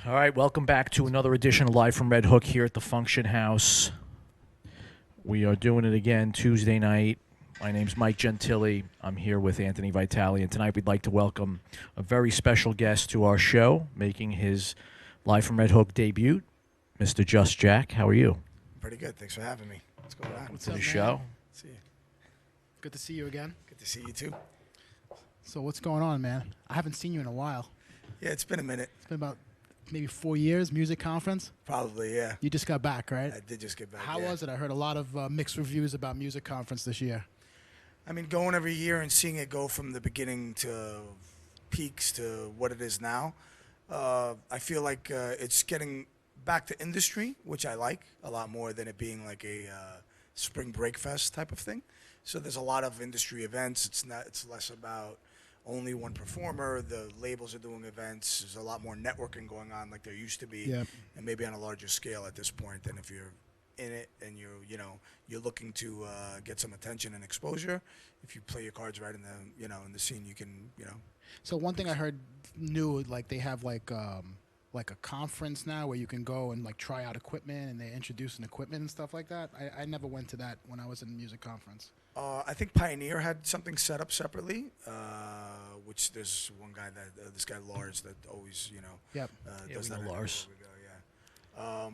All right, welcome back to another edition of Live from Red Hook here at the Funktion House. We are doing it again Tuesday night. My name's Mike Gentili. I'm here with Anthony Vitale, and tonight we'd like to welcome a very special guest to our show, making his Live from Red Hook debut, Mr. Jus Jack. How are you? Pretty good. Thanks for having me. What's going on? To the up, show. See you. Good to see you again. Good to see you too. So what's going on, man? I haven't seen you in a while. Yeah, it's been a minute. It's been about maybe 4 years, music conference. Probably, yeah. You just got back, right? I did just get back. How yeah. was it? I heard a lot of mixed reviews about music conference this year. I mean, going every year and seeing it go from the beginning to peaks to what it is now, I feel like it's getting back to industry, which I like a lot more than it being like a spring break fest type of thing. So there's a lot of industry events. It's less about only one performer. The labels are doing events. There's a lot more networking going on like there used to be, Yep. and maybe on a larger scale at this point than if you're in it and you're looking to get some attention and exposure. If you play your cards right in the in the scene, you can So one thing I heard new, like they have like a conference now where you can go and like try out equipment and they introduce an equipment and stuff like that. I never went to that when I was in a music conference. I think Pioneer had something set up separately, which there's one guy this guy Lars that always Yep. does we that know everywhere Lars. we go, yeah.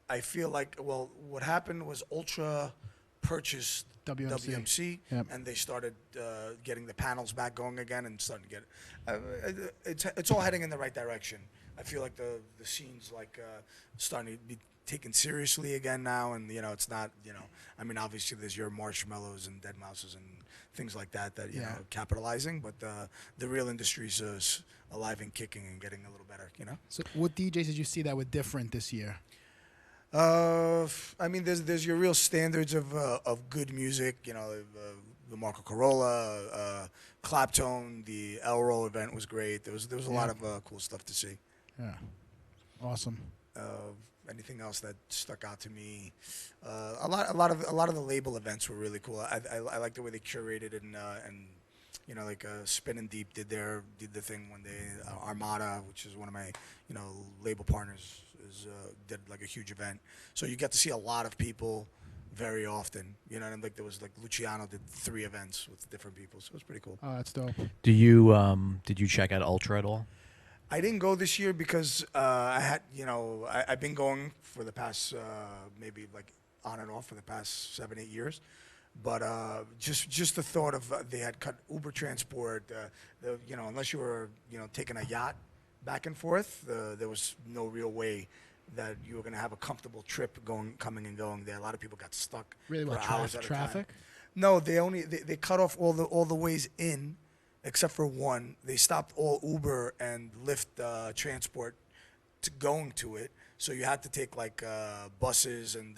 I feel like what happened was Ultra purchased WMC. Yep. and they started getting the panels back going again and starting to get it's all heading in the right direction. I feel like the scene's like starting to be taken seriously again now, and it's not I mean, obviously there's your Marshmallows and Dead Mouses and things like that you Yeah. know capitalizing, but the real industry's alive and kicking and getting a little better. So what DJs did you see that were different this year? I mean, there's your real standards of good music. The Marco Carolla, Claptone, the Elro event was great. There was a lot of cool stuff to see. Yeah. Awesome. Anything else that stuck out to me? A lot of the label events were really cool. I like the way they curated and like Spin and Deep did the thing one day. Armada, which is one of my label partners, did like a huge event. So you get to see a lot of people very often. And like there was like Luciano did 3 events with different people, so it was pretty cool. Oh, that's dope. Do you did you check out Ultra at all? I didn't go this year because I had, I've been going for the past maybe like on and off for the past 7-8 years, but just the thought of they had cut Uber transport, unless you were taking a yacht back and forth, there was no real way that you were going to have a comfortable trip coming and going there. A lot of people got stuck Really, for what, hours at a time. traffic? No, they cut off all the ways in, except for one. They stopped all Uber and Lyft transport to going to it. So you had to take like buses and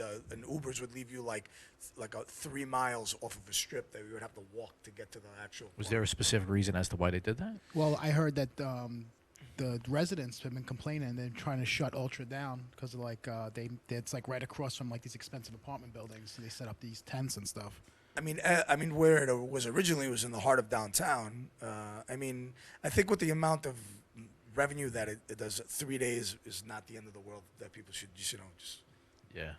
Ubers would leave you like 3 miles off of a strip that we would have to walk to get to the actual. Was there a specific reason as to why they did that? Well, I heard that the residents have been complaining. They're trying to shut Ultra down because of like it's like right across from like these expensive apartment buildings. So they set up these tents and stuff. I mean, where it was originally was in the heart of downtown. I mean, I think with the amount of revenue that it does, 3 days is not the end of the world. That people should just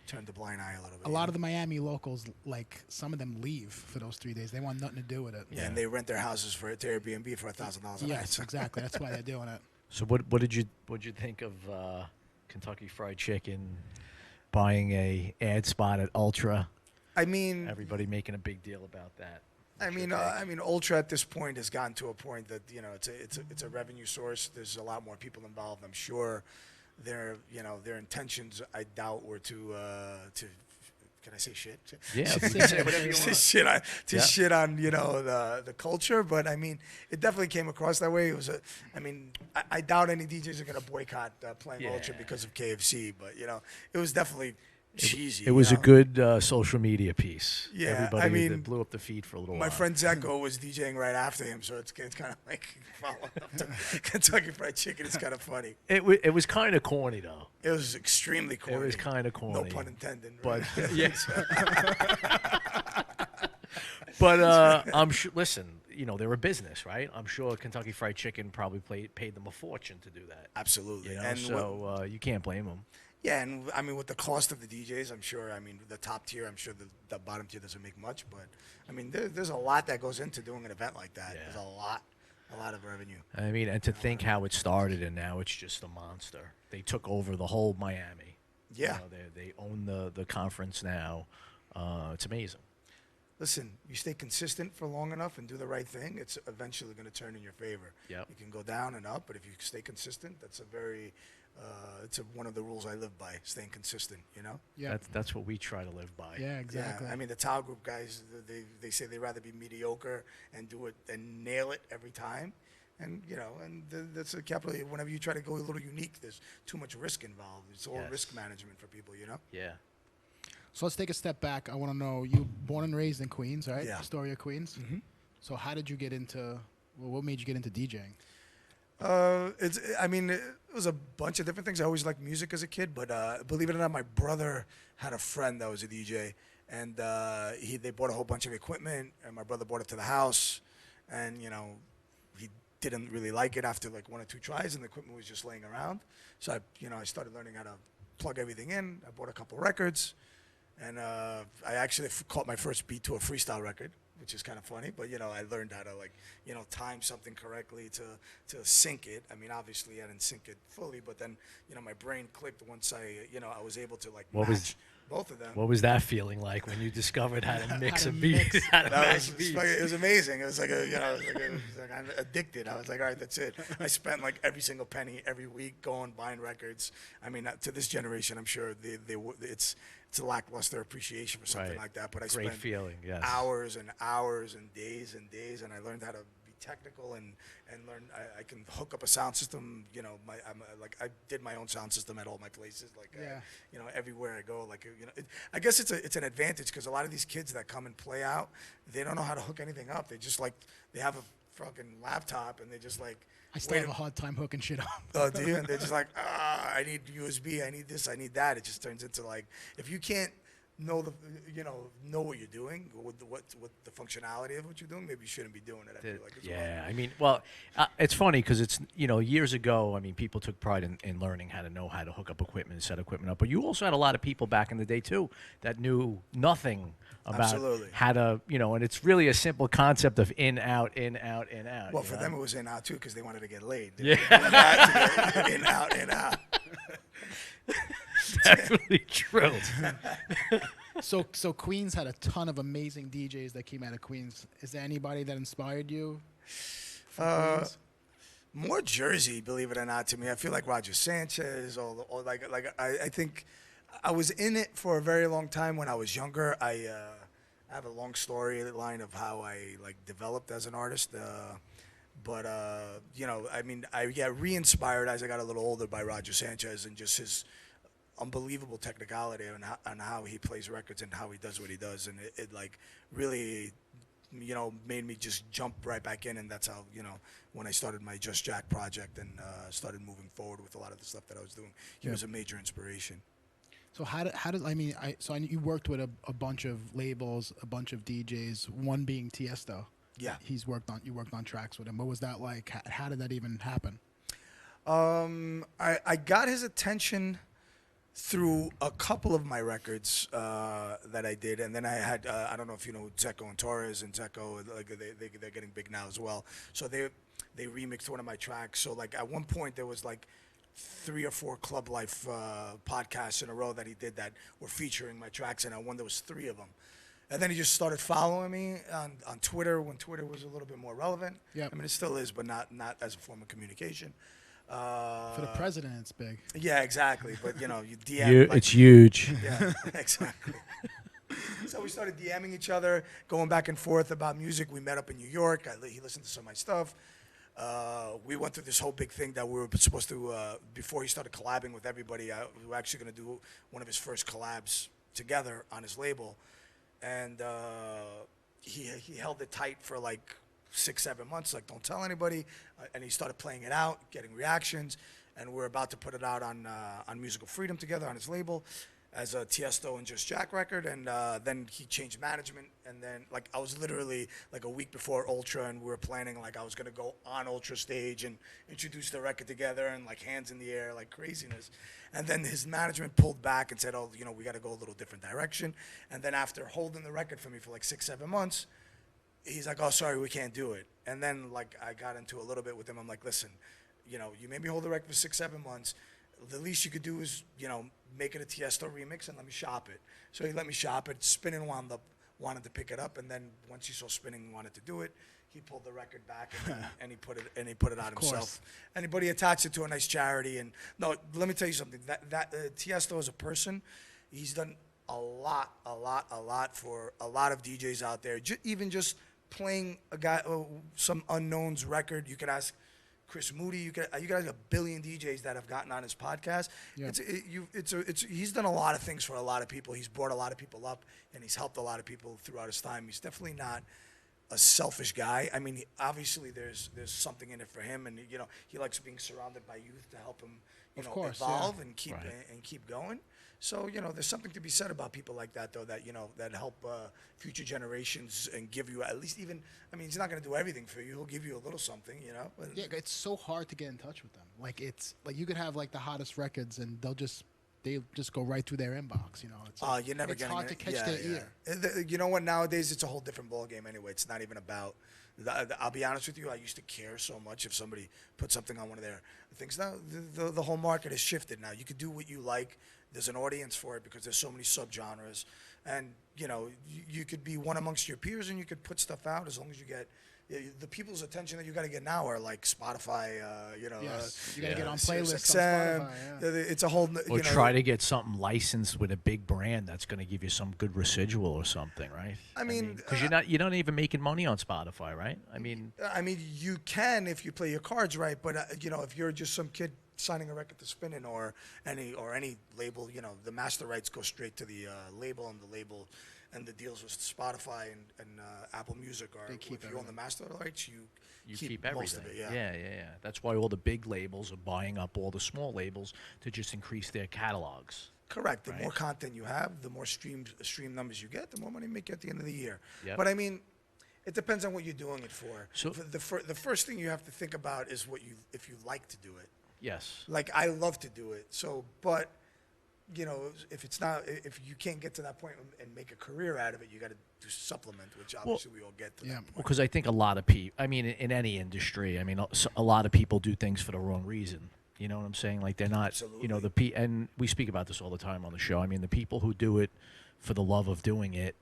turn the blind eye a little bit. A lot of the Miami locals, like some of them, leave for those 3 days. They want nothing to do with it. Yeah, and they rent their houses to Airbnb for $1,000 a night. Yes, exactly. That's why they're doing it. So what did you think of Kentucky Fried Chicken buying a ad spot at Ultra? I mean, Everybody making a big deal about that. I mean, Ultra at this point has gotten to a point that it's a revenue source. There's a lot more people involved. I'm sure their intentions, I doubt, were to can I say shit? Yeah, say whatever you want. Shit on the culture, but I mean, it definitely came across that way. It was I doubt any DJs are gonna boycott playing Ultra because of KFC, but it was definitely cheesy. It was a good social media piece. Yeah, Everybody I mean, that blew up the feed for a little while. My friend Zeko was DJing right after him, so it's kind of like following up to Kentucky Fried Chicken. It's kind of funny. It was kind of corny though. It was extremely corny. It was kind of corny. No pun intended. But right? yeah. But I'm sure. Listen, they're a business, right? I'm sure Kentucky Fried Chicken probably paid them a fortune to do that. Absolutely. You know, And so you can't blame them. yeah, and I mean, with the cost of the DJs, I'm sure. I mean, the top tier, I'm sure the bottom tier doesn't make much, but I mean, there's a lot that goes into doing an event like that. Yeah. There's a lot of revenue. I mean, and to think how it started, and now it's just a monster. They took over the whole Miami. Yeah. You know, they own the conference now. It's amazing. Listen, you stay consistent for long enough and do the right thing, it's eventually going to turn in your favor. Yep. You can go down and up, but if you stay consistent, that's one of the rules I live by, staying consistent, you know? Yeah. That's what we try to live by. Yeah, exactly. Yeah, I mean, the Tile Group guys, they say they'd rather be mediocre and do it and nail it every time. And, you know, that's a capital. Whenever you try to go a little unique, there's too much risk involved. It's all Yes. risk management for people, you know? Yeah. So let's take a step back. I want to know, you born and raised in Queens, right? Yeah. Astoria, Queens. Mm-hmm. So how did you get into? Well, what made you get into DJing? It was a bunch of different things. I always liked music as a kid, but believe it or not, my brother had a friend that was a DJ, and they bought a whole bunch of equipment, and my brother brought it to the house, and you know, he didn't really like it after like one or two tries, and the equipment was just laying around. So I started learning how to plug everything in. I bought a couple records, and I actually caught my first beat to a freestyle record, which is kind of funny. But you know, I learned how to time something correctly to sync it. I mean, obviously I didn't sync it fully, but then my brain clicked once I was able to match both of them. What was that feeling like when you discovered how to mix to a beat? mix. How to That match beats? it was amazing. It was like I'm addicted. I was like, all right, that's it. I spent like every single penny every week going buying records. I mean, to this generation, I'm sure it's a lackluster appreciation for something Right. like that. But I Great spent feeling, yes. hours and hours and days, and I learned how to be technical and learn. I can hook up a sound system. I did my own sound system at all my places. Everywhere I go. I guess it's an advantage because a lot of these kids that come and play out, they don't know how to hook anything up. They just they have a fucking laptop and they just I still have a hard time hooking shit up. Oh, do you? And they're just like, I need USB, I need this, I need that. It just turns into if you can't know what you're doing, what the functionality of what you're doing, maybe you shouldn't be doing it. I feel like as well. Yeah, I mean, well, it's funny because it's years ago. I mean, people took pride in learning how to hook up equipment and set equipment up. But you also had a lot of people back in the day too that knew nothing about Absolutely. how to and it's really a simple concept of in out in out in out. Well, for them it was in out too because they wanted to get laid. They Yeah. had to get in out in out. Definitely true. So Queens had a ton of amazing DJs that came out of Queens. Is there anybody that inspired you from Queens? More Jersey, believe it or not, to me. I feel like Roger Sanchez, I think I was in it for a very long time when I was younger. I have a long storyline of how I developed as an artist. I got re-inspired as I got a little older by Roger Sanchez and just his unbelievable technicality on how he plays records and how he does what he does, and it really made me just jump right back in, and that's how when I started my Jus Jack project and started moving forward with a lot of the stuff that I was doing. He was a major inspiration. So you worked with a bunch of labels, a bunch of DJs, one being Tiesto. Yeah. You worked on tracks with him. What was that like? How did that even happen? I got his attention through a couple of my records that I did, and then I had I don't know if you know Zecco and Torres, and Zecco they're getting big now as well. So they remixed one of my tracks. So at one point there was 3 or 4 Club Life podcasts in a row that he did that were featuring my tracks, and I won. There was 3 of them. And then he just started following me on Twitter when Twitter was a little bit more relevant. Yep. I mean, it still is, but not as a form of communication. For the president, it's big. Yeah, exactly. But you DM. It's huge. Yeah, exactly. So we started DMing each other, going back and forth about music. We met up in New York. He listened to some of my stuff. We went through this whole big thing that we were supposed to, before he started collabing with everybody, we were actually going to do one of his first collabs together on his label. And he held it tight for 6-7 months, don't tell anybody. And he started playing it out, getting reactions. And we're about to put it out on Musical Freedom together on his label. as a Tiesto and Jus Jack record, and then he changed management, and then like I was literally like a week before Ultra, and we were planning like I was gonna go on Ultra stage and introduce the record together, and like hands in the air, like craziness, and then his management pulled back and said, oh, you know, we got to go a little different direction, and then after holding the record for me for like 6-7 months, he's like, oh, sorry, we can't do it, and then like I got into a little bit with him. I'm like, listen, you know, you made me hold the record for 6-7 months. The least you could do is, you know, make it a Tiesto remix and let me shop it. So he let me shop it. Spinning wanted to pick it up, and then once he saw Spinning wanted to do it, he pulled the record back and he put it out himself. And he attached it to a nice charity. And no, let me tell you something. That Tiesto as a person, he's done a lot for a lot of DJs out there. Even just playing some unknown's record, you could ask Chris Moody, you guys have a billion DJs that have gotten on his podcast. Yeah. He's done a lot of things for a lot of people. He's brought a lot of people up, and he's helped a lot of people throughout his time. He's definitely not a selfish guy. I mean, obviously there's something in it for him, and you know he likes being surrounded by youth to help him, evolve and keep going. So, you know, there's something to be said about people like that, though, that, you know, that help future generations and give you at least even, I mean, he's not going to do everything for you. He'll give you a little something, you know. Yeah, it's so hard to get in touch with them. Like, it's, like, you could have, like, the hottest records, and they just go right through their inbox, you know. It's like, you're never getting hard to catch their ear. You know what? Nowadays, it's a whole different ballgame anyway. It's not even about, I'll be honest with you, I used to care so much if somebody put something on one of their things. Now, the whole market has shifted now. You could do what you like. There's an audience for it because there's so many subgenres, and you know you could be one amongst your peers and you could put stuff out as long as you get the people's attention that you got to get now are like Spotify, you know, yes. You got to get on playlists XM, on Spotify. It's a whole. Or try to get something licensed with a big brand that's going to give you some good residual or something, right? I mean, because you're not even making money on Spotify, right? I mean, you can if you play your cards right, but you know, if you're just some kid signing a record to Spinning or any label, you know, the master rights go straight to the label, and the deals with Spotify and Apple Music are, if you own the master rights, you keep everything. Most of it. Yeah. That's why all the big labels are buying up all the small labels to just increase their catalogs. Correct. The more content you have, the more stream numbers you get, the more money you make at the end of the year. Yep. But I mean, it depends on what you're doing it for. So the first thing you have to think about is if you like to do it. Yes. Like, I love to do it. So, but, you know, if you can't get to that point and make a career out of it, you got to do supplement, which obviously we all get to that point. Because I think a lot of people, I mean, in any industry, I mean, a lot of people do things for the wrong reason. You know what I'm saying? Like, they're not, Absolutely. You know, and we speak about this all the time on the show. I mean, the people who do it for the love of doing it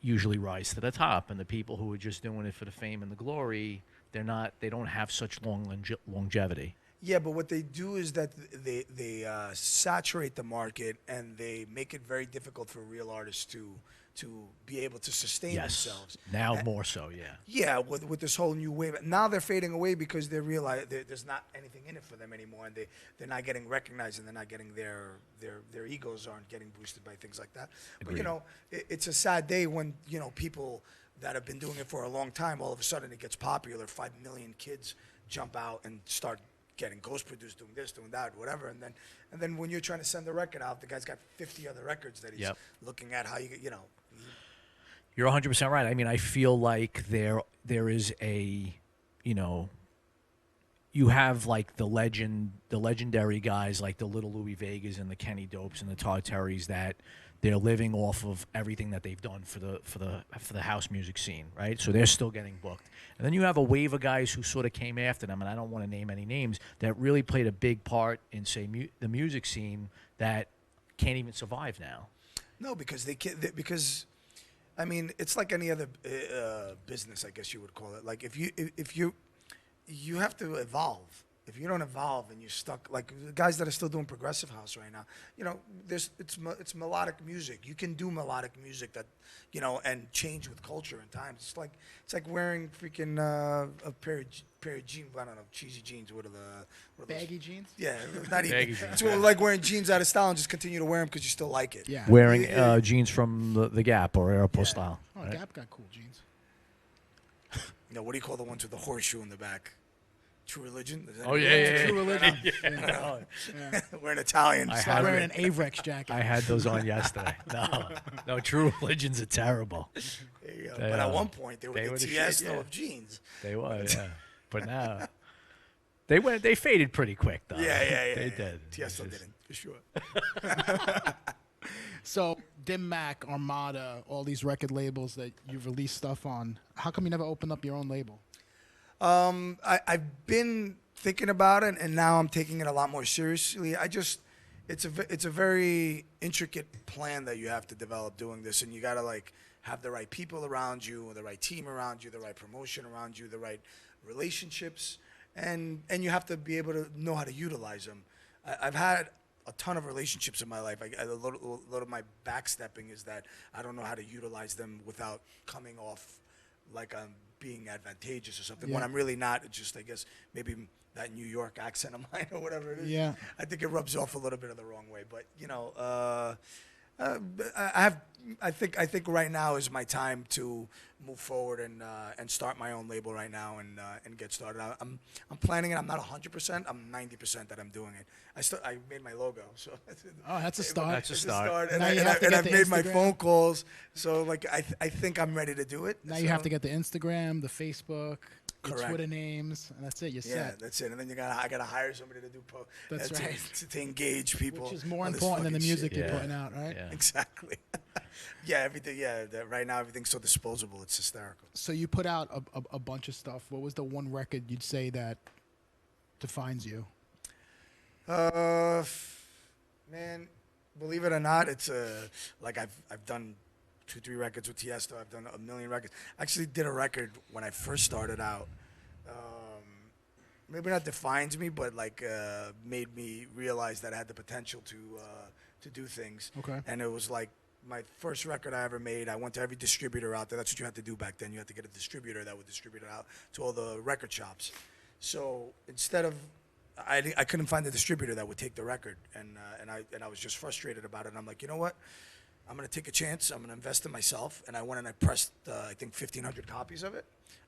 usually rise to the top. And the people who are just doing it for the fame and the glory, they don't have such longevity. Yeah, but what they do is that they saturate the market, and they make it very difficult for real artists to be able to sustain themselves. Now more so, yeah. Yeah, with this whole new wave. Now they're fading away because they realize there's not anything in it for them anymore, and they're not getting recognized, and they're not getting their egos aren't getting boosted by things like that. Agreed. But, you know, it's a sad day when, you know, people that have been doing it for a long time, all of a sudden it gets popular. 5 million kids jump out and start getting ghost produced, doing this, doing that, whatever, and then when you're trying to send the record out, the guy's got 50 other records that he's looking at. How you know. You're 100% right. I mean, I feel like there is a, you know, you have like the legendary guys like the Little Louis Vegas and the Kenny Dopes and the Todd Terrys that they're living off of everything that they've done for the house music scene, right? So they're still getting booked. And then you have a wave of guys who sort of came after them, and I don't want to name any names, that really played a big part in, say, the music scene that can't even survive now. No, because they can't. Because, I mean, it's like any other business, I guess you would call it. Like if you have to evolve. If you don't evolve and you're stuck, like the guys that are still doing progressive house right now, you know, it's melodic music. You can do melodic music that, you know, and change with culture and times. It's like wearing freaking a pair of jeans. I don't know, cheesy jeans. What are those? Baggy jeans? Yeah, not even. Baggy jeans, It's like wearing jeans out of style and just continue to wear them because you still like it. Yeah. Wearing jeans from the Gap or Aeropostale. Oh, right? Gap got cool jeans. You know, what do you call the ones with the horseshoe in the back? True Religion. Is that Oh it? yeah. True Religion. Yeah. We're in Italian. I so Start had wearing an Avrex jacket. I had those on yesterday. No, True Religions are terrible. there you go. They, But at uh, one point, they were they the were the Tiesto shit, yeah. of jeans. They were, yeah. But now they faded pretty quick though. Yeah. They did. Tiesto It's just- didn't, for sure. So, Dim Mak, Armada, all these record labels that you've released stuff on, how come you never opened up your own label? I've been thinking about it, and now I'm taking it a lot more seriously. It's a very intricate plan that you have to develop doing this, and you gotta like have the right people around you, the right team around you, the right promotion around you, the right relationships, and you have to be able to know how to utilize them. I've had a ton of relationships in my life. A lot of my backstepping is that I don't know how to utilize them without coming off like I'm being advantageous or something when Yeah. I'm really not. It's just, I guess, maybe that New York accent of mine or whatever it is. Yeah. I think it rubs off a little bit of the wrong way. But, you know, I think right now is my time to move forward and start my own label right now and get started. I'm planning it. I'm not 100%. I'm 90% that I'm doing it. I made my logo, so Oh, that's a start. That's a it's start. And, Now you have to and get I've the made my Instagram. phone calls. So like I think I'm ready to do it. Now you have to get the Instagram, the Facebook, the Correct. Twitter names, and that's it. You're Yeah, set. that's it. And then I gotta hire somebody to do That's to, right. to engage people. Which is more on this important than the fucking music shit. you're Yeah. putting out, right? Yeah. Exactly. Yeah, everything. Yeah, right now everything's so disposable. It's hysterical. So you put out a bunch of stuff. What was the one record you'd say that defines you? Man, believe it or not, it's like I've done 2-3 records with Tiesto. I've done a million records. I actually did a record when I first started out. Maybe not defines me, but like made me realize that I had the potential to do things. Okay. And it was like my first record I ever made. I went to every distributor out there. That's what you had to do back then. You had to get a distributor that would distribute it out to all the record shops. So instead of I couldn't find a distributor that would take the record, and I was just frustrated about it. And I'm like, you know what? I'm gonna take a chance. I'm gonna invest in myself. And I went and I pressed I think 1,500 copies of it.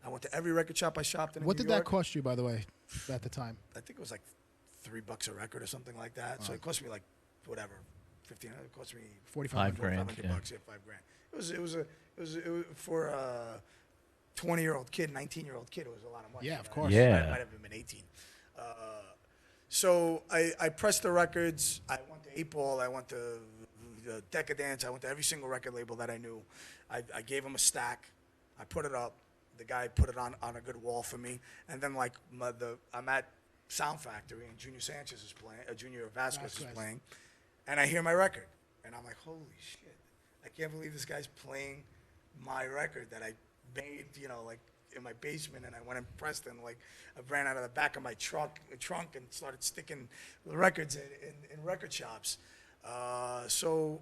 I went to every record shop I shopped in. What New did York. that cost you, by the way, at the time? I think it was like $3 a record or something like that. So it cost me like whatever, 1,500. It cost me 45 $5 grand. 500 Yeah. bucks. Yeah, $5 grand. It was for a 20-year-old kid, 19-year-old kid. It was a lot of money. Yeah, of course. Yeah. It might have been 18. So I pressed the records. I went to 8-Ball. I went to Decadence. I went to every single record label that I knew. I gave them a stack. I put it up. The guy put it on a good wall for me. And then like I'm at Sound Factory and Junior Sanchez is playing. Junior Vasquez is Vasquez. playing, and I hear my record, and I'm like, holy shit! I can't believe this guy's playing my record that I made, you know, like in my basement, and I went and pressed it, and like I ran out of the back of my trunk and started sticking the records in record shops. So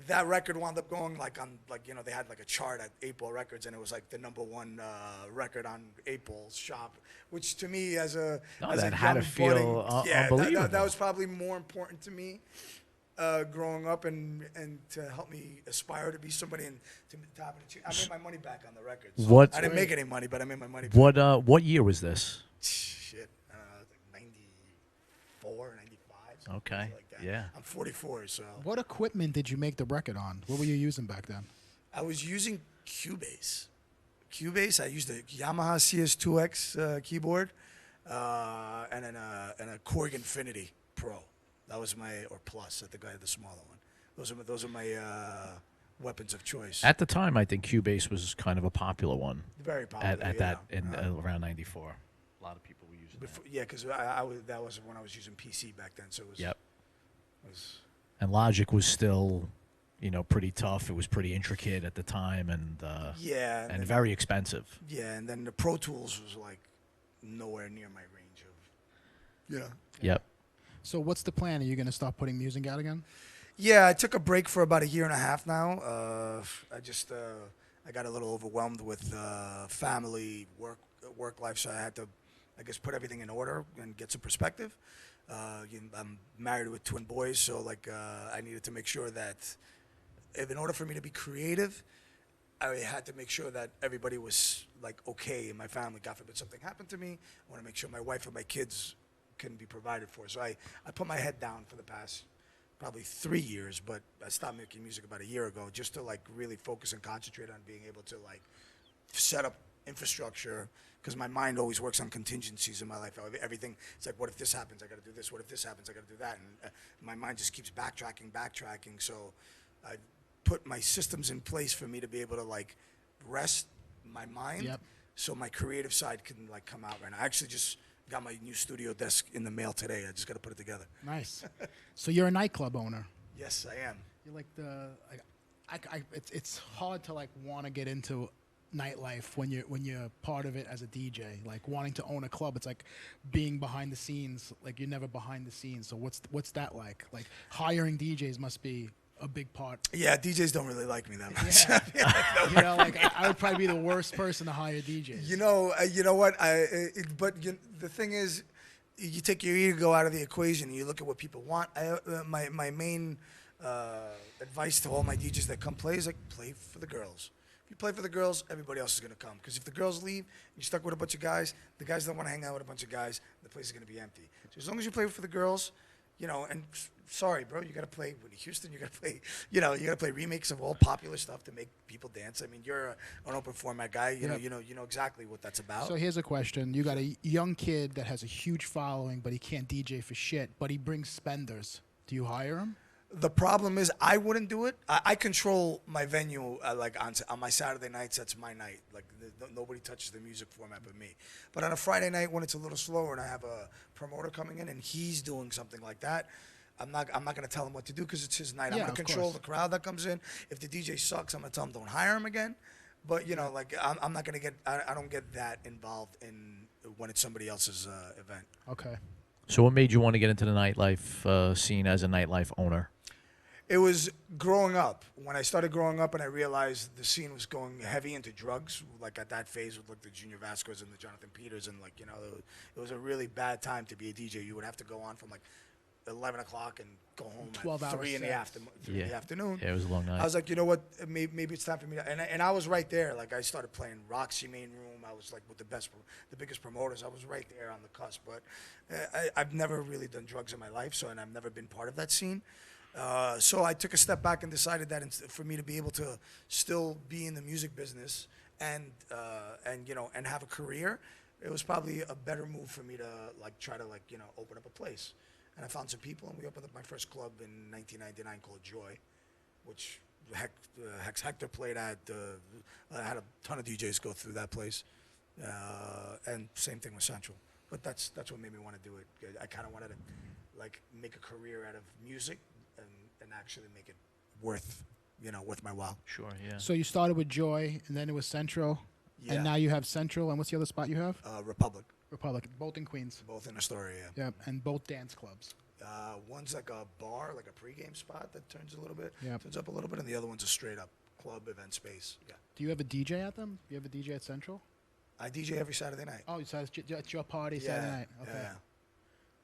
that record wound up going like on like, you know, they had like a chart at 8-Ball Records, and it was like the #1 record on 8-Ball's shop, which to me as a that had young to feel budding- yeah, unbelievable. that was probably more important to me growing up and to help me aspire to be somebody and to top of the I made my money back on the records. What- I didn't make any money, but I made my money back. What year was this? Shit, like 94, 95. Okay, something like that. yeah. I'm 44, so What equipment did you make the record on? What were you using back then? I was using Cubase. I used a Yamaha CS2X keyboard and a Korg Infinity Pro. That was or Plus. I think I had the smaller one. Those are my weapons of choice. At the time, I think Cubase was kind of a popular one. Very popular. At yeah. that in around '94, a lot of people were using that. Before, yeah, because that was when I was using PC back then. So it was. Yep. It was, And Logic was still, you know, pretty tough. It was pretty intricate at the time, and yeah. and then- very expensive. Yeah, and then the Pro Tools was like nowhere near my range of. Yeah. Yep. So what's the plan? Are you going to start putting music out again? Yeah, I took a break for about 1.5 years now. I got a little overwhelmed with family, work life, so I had to, I guess, put everything in order and get some perspective. I'm married with twin boys, so like I needed to make sure that, in order for me to be creative, I had to make sure that everybody was like okay in my family. God forbid something happened to me. I want to make sure my wife and my kids can be provided for. So I put my head down for the past probably 3 years, but I stopped making music about a year ago just to like really focus and concentrate on being able to like set up infrastructure, because my mind always works on contingencies in my life. Everything, it's like, what if this happens? I got to do this. What if this happens? I got to do that. And my mind just keeps backtracking. So I put my systems in place for me to be able to like rest my mind. Yep. So my creative side can like come out right now. I actually just got my new studio desk in the mail today. I just got to put it together. Nice. So you're a nightclub owner. Yes, I am. You're like it's hard to like want to get into nightlife when you're part of it as a DJ. Like wanting to own a club, it's like being behind the scenes. Like you're never behind the scenes. So what's that like? Like hiring DJs must be a big part. Yeah, DJs don't really like me that much. Yeah. You know, like I would probably be the worst person to hire DJs. You know what? The thing is, you take your ego out of the equation and you look at what people want. My main advice to all my DJs that come play is like, play for the girls. If you play for the girls, everybody else is going to come. Because if the girls leave, you're stuck with a bunch of guys. The guys don't want to hang out with a bunch of guys. The place is going to be empty. So as long as you play for the girls, you know, and sorry, bro, you got to play Whitney Houston. You got to play, you got to play remakes of all popular stuff to make people dance. I mean, you're an open format guy. You know exactly what that's about. So here's a question: you got a young kid that has a huge following, but he can't DJ for shit, but he brings spenders. Do you hire him? The problem is I wouldn't do it. I control my venue. Like on my Saturday nights, that's my night. Like nobody touches the music format but me. But on a Friday night when it's a little slower and I have a promoter coming in and he's doing something like that, I'm not going to tell him what to do because it's his night. I'm going to control the crowd that comes in. If the DJ sucks, I'm going to tell him don't hire him again. But you know, like I'm not going to get. I don't get that involved in when it's somebody else's event. Okay. So what made you want to get into the nightlife scene as a nightlife owner? It was growing up. When I started growing up and I realized the scene was going heavy into drugs, like at that phase with like the Junior Vasquez and the Jonathan Peters, and like, you know, it was a really bad time to be a DJ. You would have to go on from like 11 o'clock and go home at 3 in the afternoon. Yeah, it was a long night. I was like, you know what, maybe it's time for me to, and I was right there. Like I started playing Roxy Main Room. I was like with the biggest promoters. I was right there on the cusp, but I've never really done drugs in my life, and I've never been part of that scene. So I took a step back and decided that for me to be able to still be in the music business and you know, and have a career, it was probably a better move for me to like try to like, you know, open up a place. And I found some people and we opened up my first club in 1999 called Joy, which Hex Hector played at. I had a ton of DJs go through that place, and same thing with Central. But that's what made me want to do it. I kind of wanted to like make a career out of music and actually make it worth my while. Sure, yeah. So you started with Joy, and then it was Central, Yeah. and now you have Central, and what's the other spot you have? Republic. Republic, both in Queens. Both in Astoria, yeah. Yeah, and both dance clubs. One's like a bar, like a pregame spot that turns up a little bit, and the other one's a straight up club event space. Yeah. Do you have a DJ at them? Do you have a DJ at Central? I DJ every Saturday night. Oh, so it's your party Saturday night. Okay. Yeah.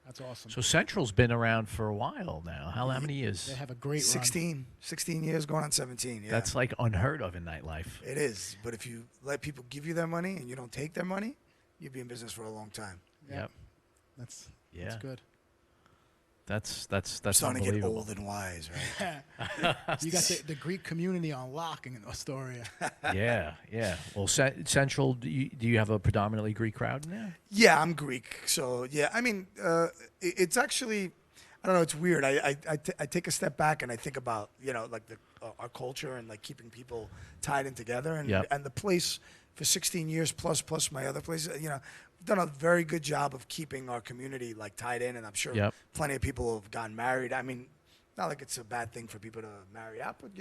That's awesome. So Central's been around for a while now. How many years? They have a great 16 years, going on 17. Yeah. That's like unheard of in nightlife. It is, but if you let people give you their money and you don't take their money, you'll be in business for a long time. run. Yep. That's good. That's Starting to get unbelievable. old and wise, right? You got the Greek community on lock in Astoria. Yeah. Well, Central, do you have a predominantly Greek crowd in there? Yeah, I'm Greek, so yeah. I mean, it's actually, I don't know. It's weird. I take a step back and I think about like our culture and like keeping people tied in together, and the place for 16 years plus my other places. We've done a very good job of keeping our community like tied in, and I'm sure plenty of people have gotten married. I mean, not like it's a bad thing for people to marry out, but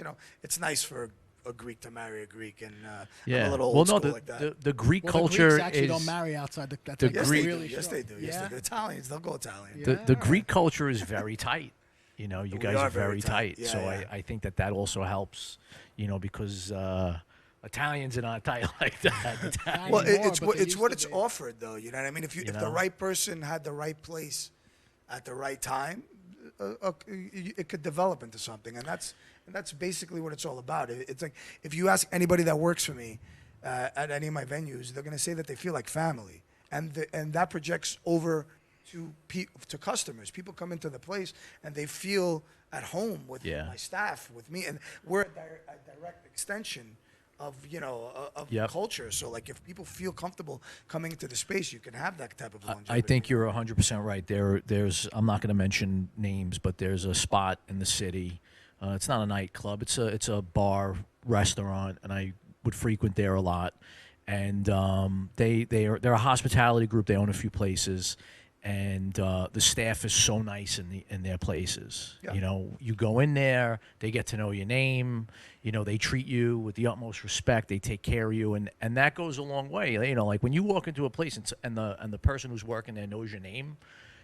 it's nice for a Greek to marry a Greek, and I'm a little old school like that. The Greek Well, culture the Greeks actually is don't marry outside the Yes, Greek- they do. really Yes, show. they do. Yes, Yeah? they do. Italians, they'll go Italian. Yeah. the Greek culture is very tight. You guys are are very very tight. tight. Yeah, So yeah. I think that also helps. Because Italians are not tight like that. Not Well, anymore, it's but what they it's used what to it's be. offered, though. You know what I mean? If the know? right person had the right place at the right time, it could develop into something, and that's basically what it's all about. It's like if you ask anybody that works for me at any of my venues, they're going to say that they feel like family, and that projects over to customers. People come into the place and they feel at home with Yeah. my staff, with me, and we're a direct extension of of Yep. culture. So like if people feel comfortable coming into the space, you can have that type of longevity. I think you're 100% right. There's I'm not going to mention names, but there's a spot in the city. It's not a nightclub. It's a bar restaurant, and I would frequent there a lot. And they're a hospitality group. They own a few places, and the staff is so nice in their places. Yeah. You know, you go in there, they get to know your name. You know, they treat you with the utmost respect. They take care of you, and that goes a long way. You know, like when you walk into a place and the person who's working there knows your name,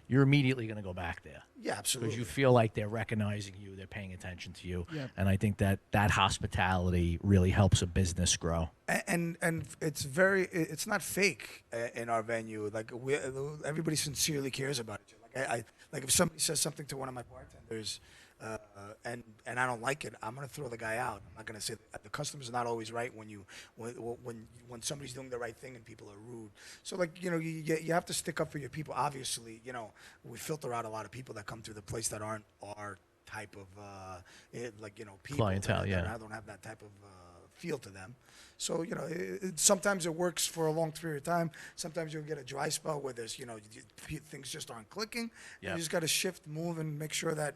you're immediately going to go back there. Yeah, Because absolutely. you feel like they're recognizing you, they're paying attention to you, Yep. and I think that hospitality really helps a business grow. And it's not fake in our venue. Like everybody sincerely cares about each other. Like I like if somebody says something to one of my bartenders, and I don't like it, I'm gonna throw the guy out. I'm not gonna say the customer's not always right when somebody's doing the right thing and people are rude. So like you have to stick up for your people. Obviously, we filter out a lot of people that come through the place that aren't our type of people Clientele, that yeah. don't have that type of feel to them. So sometimes it works for a long period of time. Sometimes you'll get a dry spell where there's things just aren't clicking. Yep. You just got to shift, move, and make sure that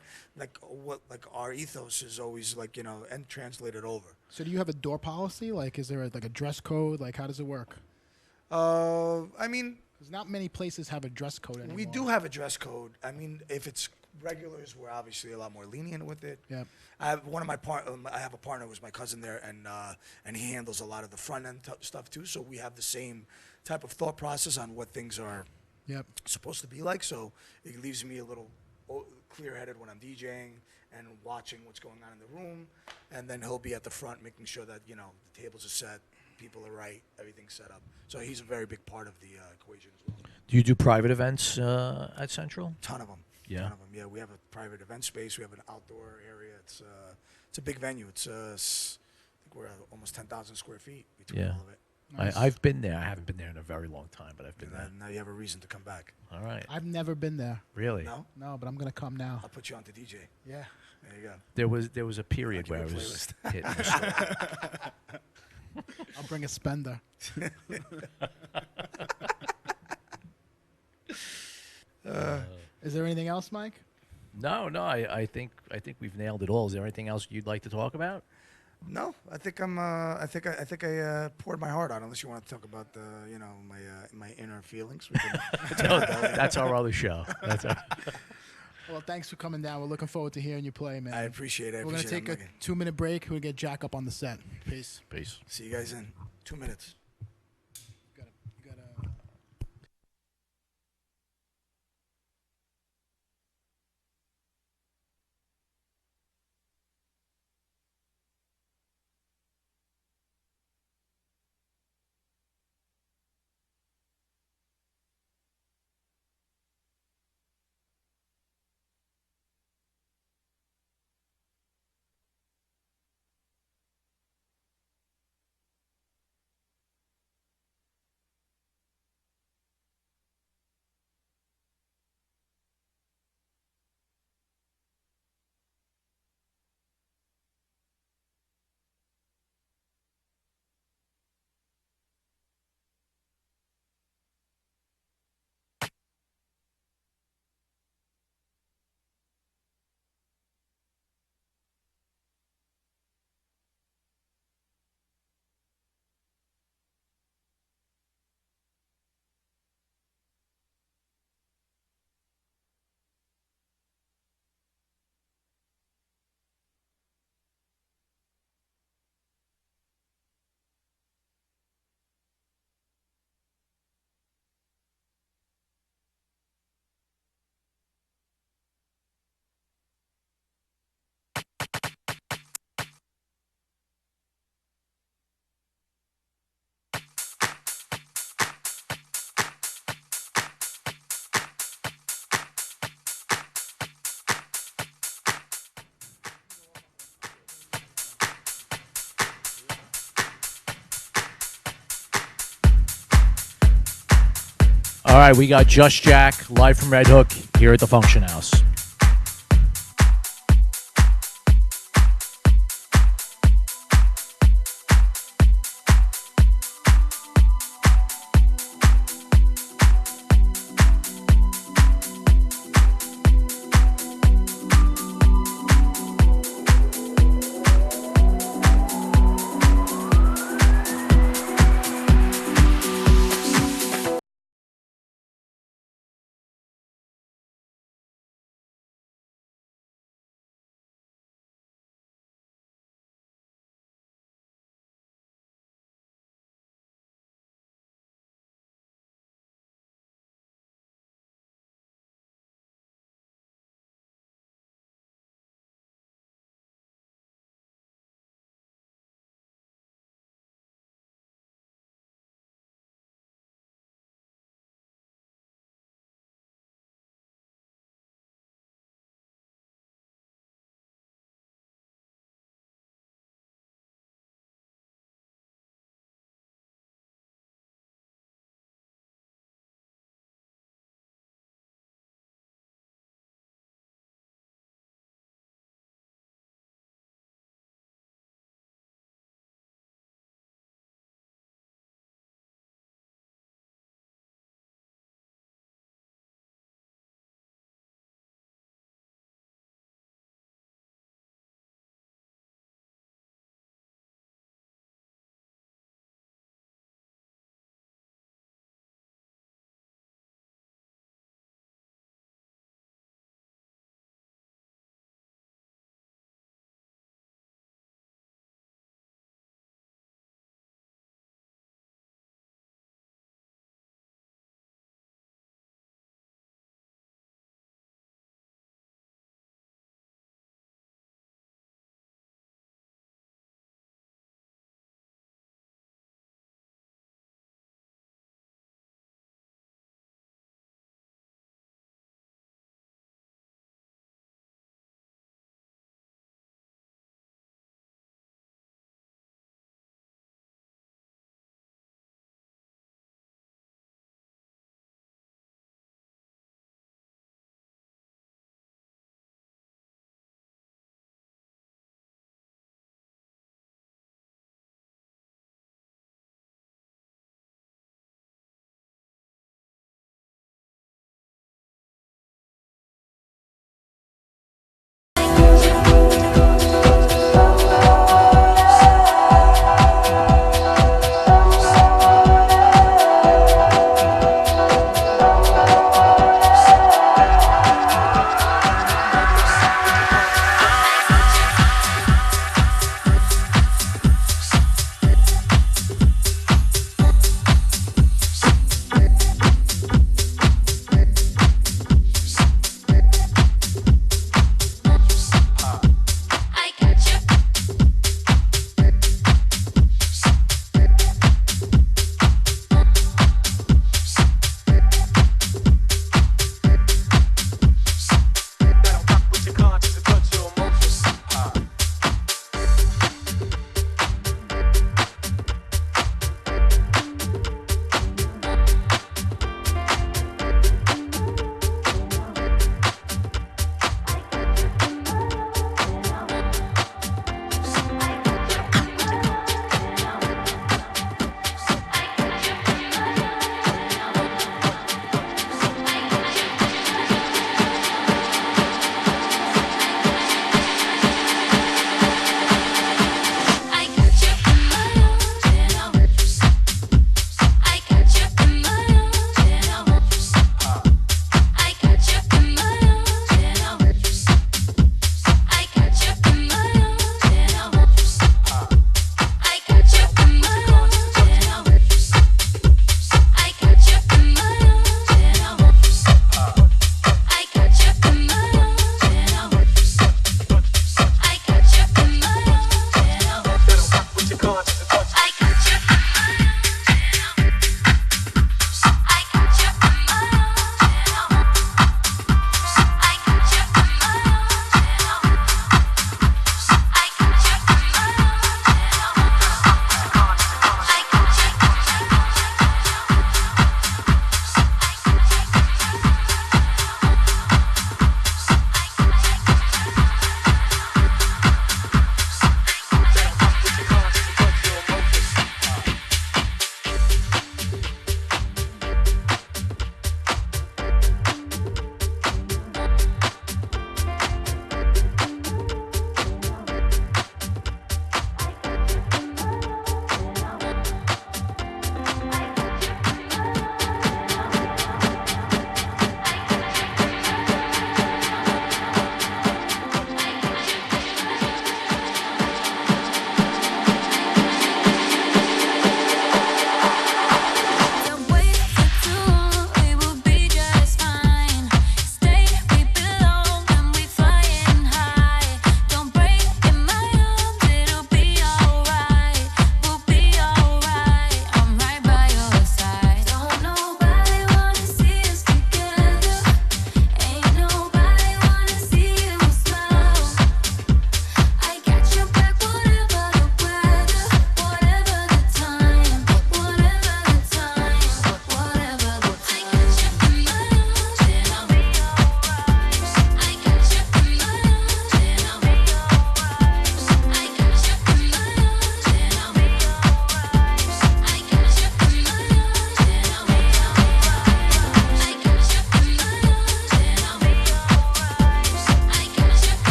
our ethos is always and translated over. So do you have a door policy? Like, is there like a dress code? Like, how does it work? I mean, Because not many places have a dress code anymore. we do have a dress code. I mean, if it's regulars, we're obviously a lot more lenient with it. Yep. I have I have a partner who's my cousin there, and he handles a lot of the front end stuff too. So we have the same type of thought process on what things are Yep. supposed to be like. So it leaves me a little clear-headed when I'm DJing and watching what's going on in the room, and then he'll be at the front making sure that the tables are set, people are right, everything's set up. So he's a very big part of the equation as well. Do you do private events at Central? Ton of them. Yeah. Ton of them. Yeah, we have a private event space. We have an outdoor area. It's a big venue. I think we're at almost 10,000 square feet between Yeah. all of it. Nice. I've been there. I haven't been there in a very long time, but I've been And there. then now you have a reason to come back. All right. I've never been there. Really? No? No, but I'm gonna come now. I'll put you on to DJ. Yeah. There you go. There was a period I'll where I give you a was hitting the strip. I'll bring a spender. Is there anything else, Mike? No. I think we've nailed it all. Is there anything else you'd like to talk about? No, I think I poured my heart out. Unless you want to talk about my inner feelings. We can- That's our other show. Well, thanks for coming down. We're looking forward to hearing you play, man. I appreciate it. We're gonna take a 2-minute break. We'll get Jack up on the set. Peace. Peace. See you guys in 2 minutes. All right, we got Jus Jack live from Red Hook here at the Funktion House.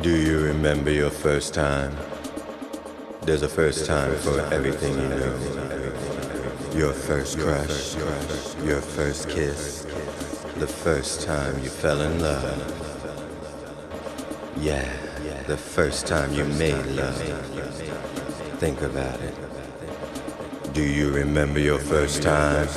Do you remember your first time? There's a first time for everything you know. Your first crush, your first kiss, the first time you fell in love. Yeah, the first time you made love. Think about it. Do you remember your first time?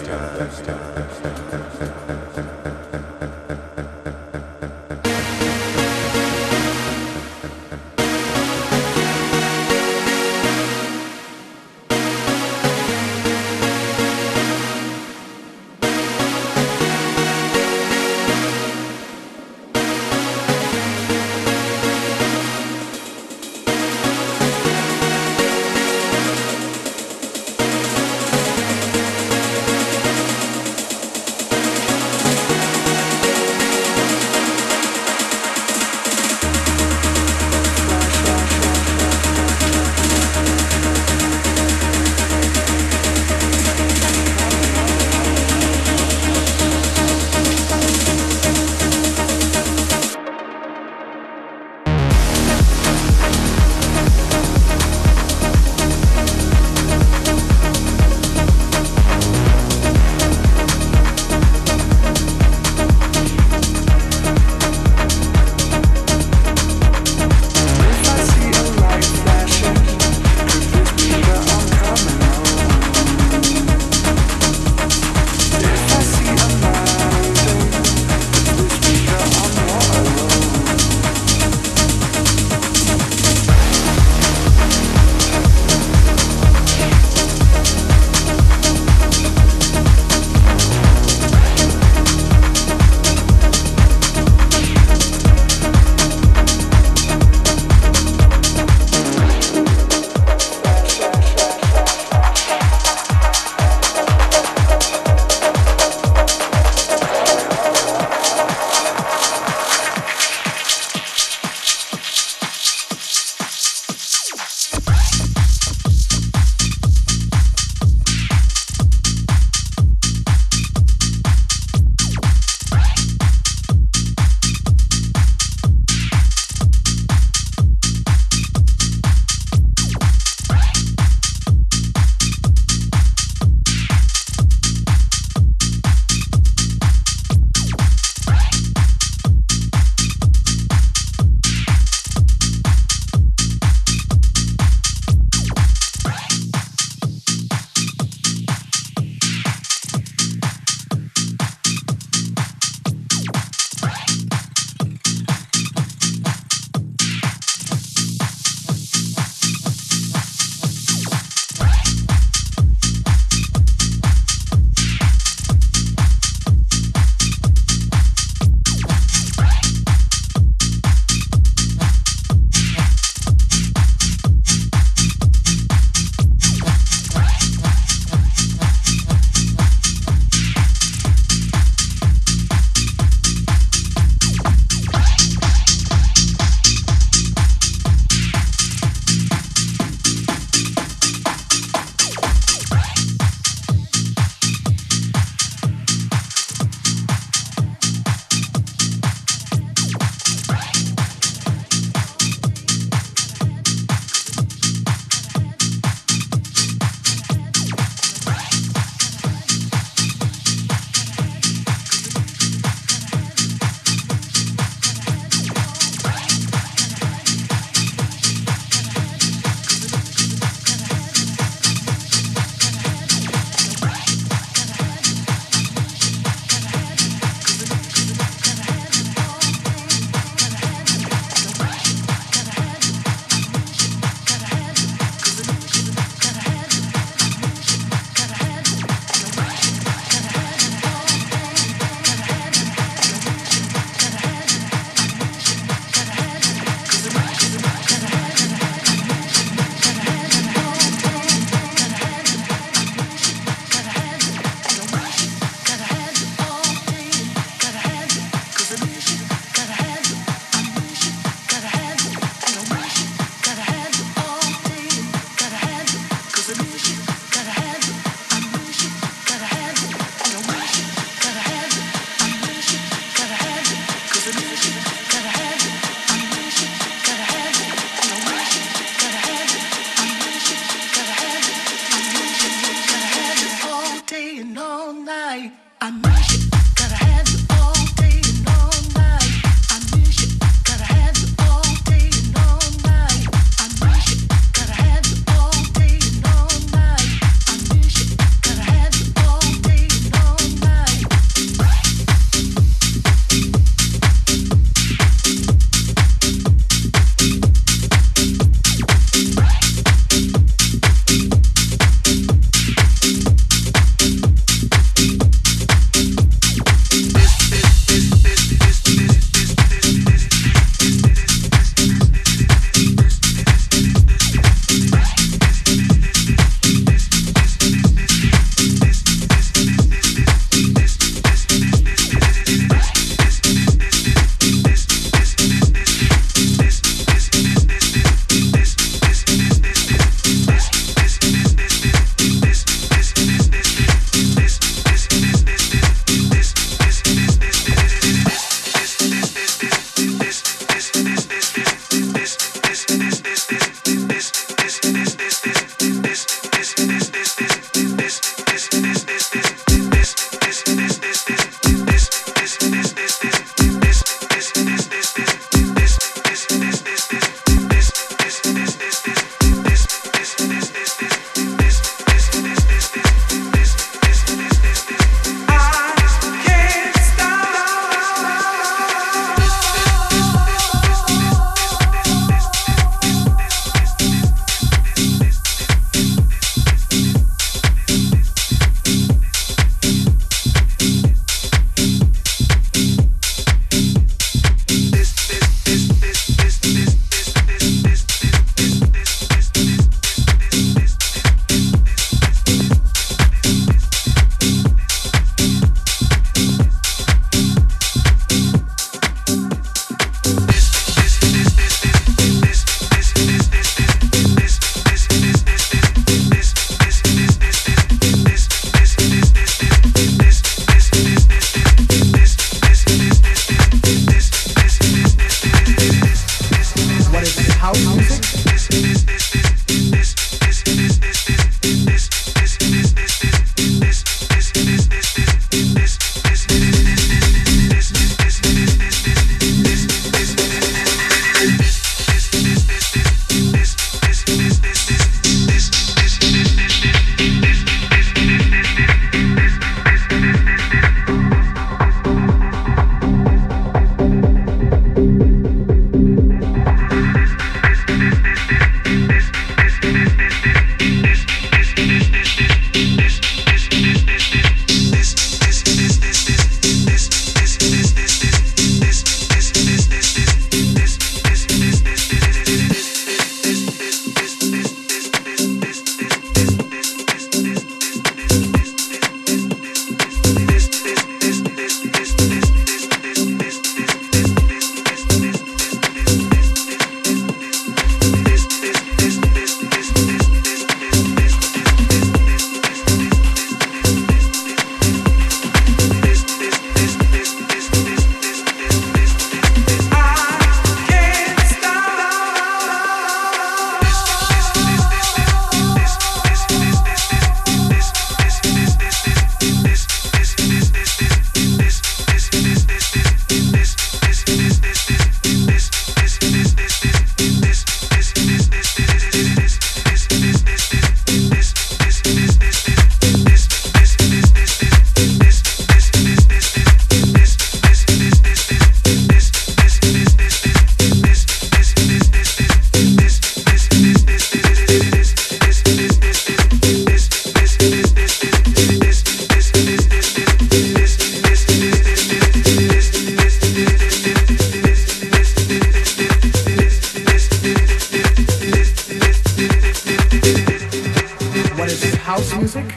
music,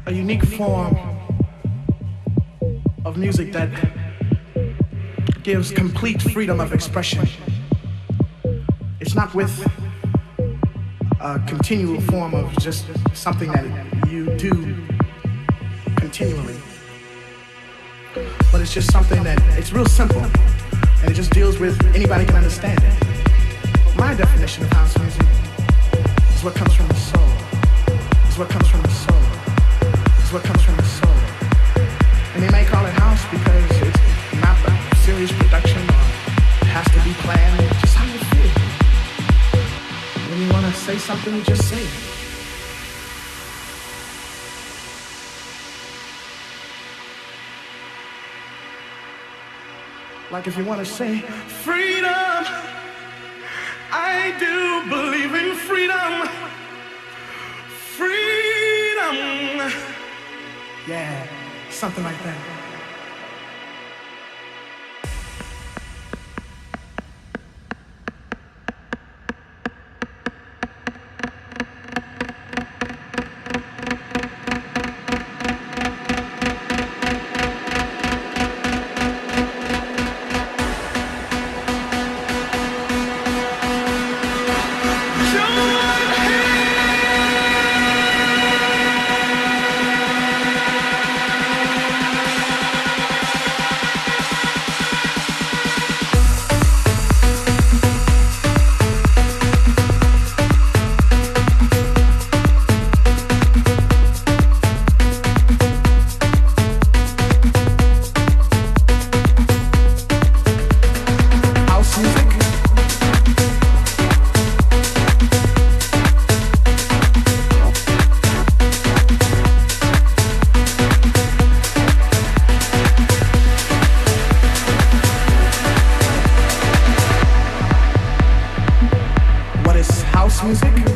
a unique form of music that gives complete freedom of expression. It's not with a continual form of just something that you do continually, but it's just something that it's real simple, and it just deals with anybody can understand it. My definition of house music is what comes from the soul. Is what comes from the soul. Is what comes from the soul. And they may call it house because it's not a serious production or it has to be planned. It's just how you feel. When you want to say something, you just say it. Like if you want to say freedom, I do believe in freedom. Freedom. Yeah, something like that. Take it,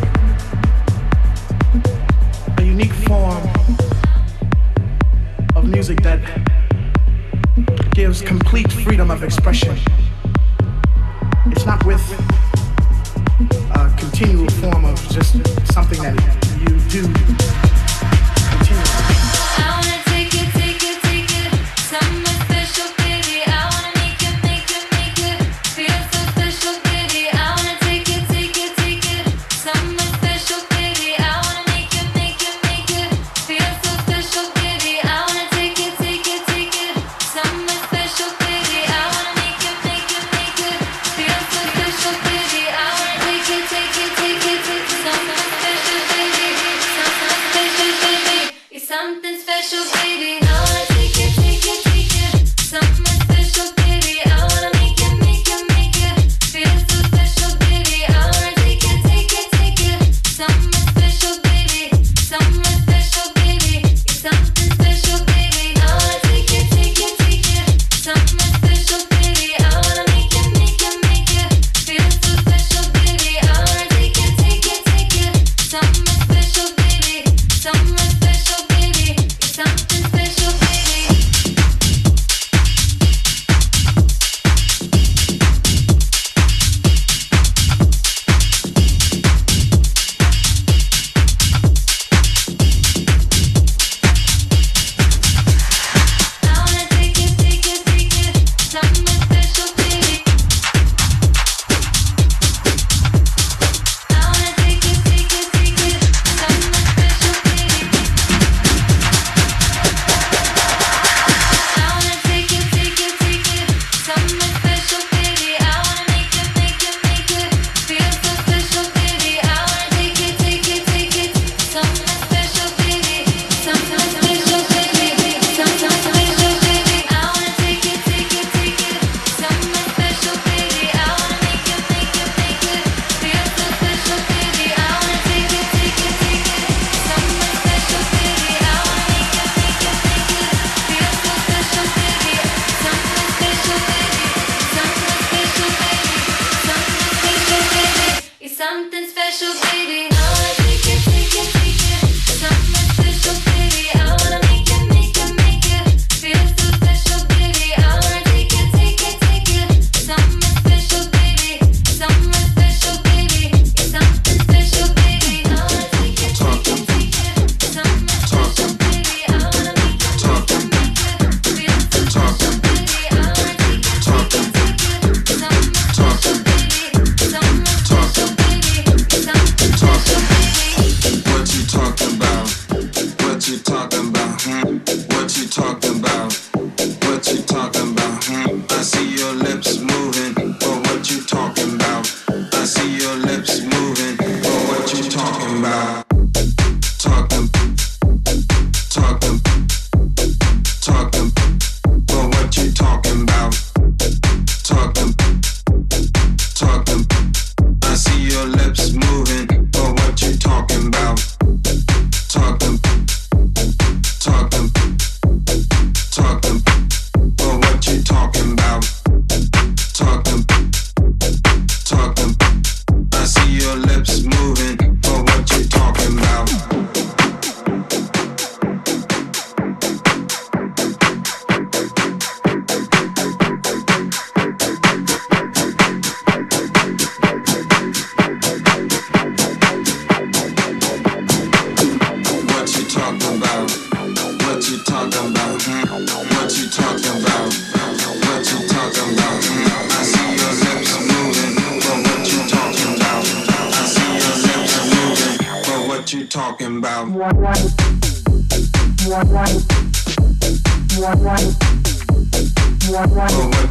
talking about. Oh, what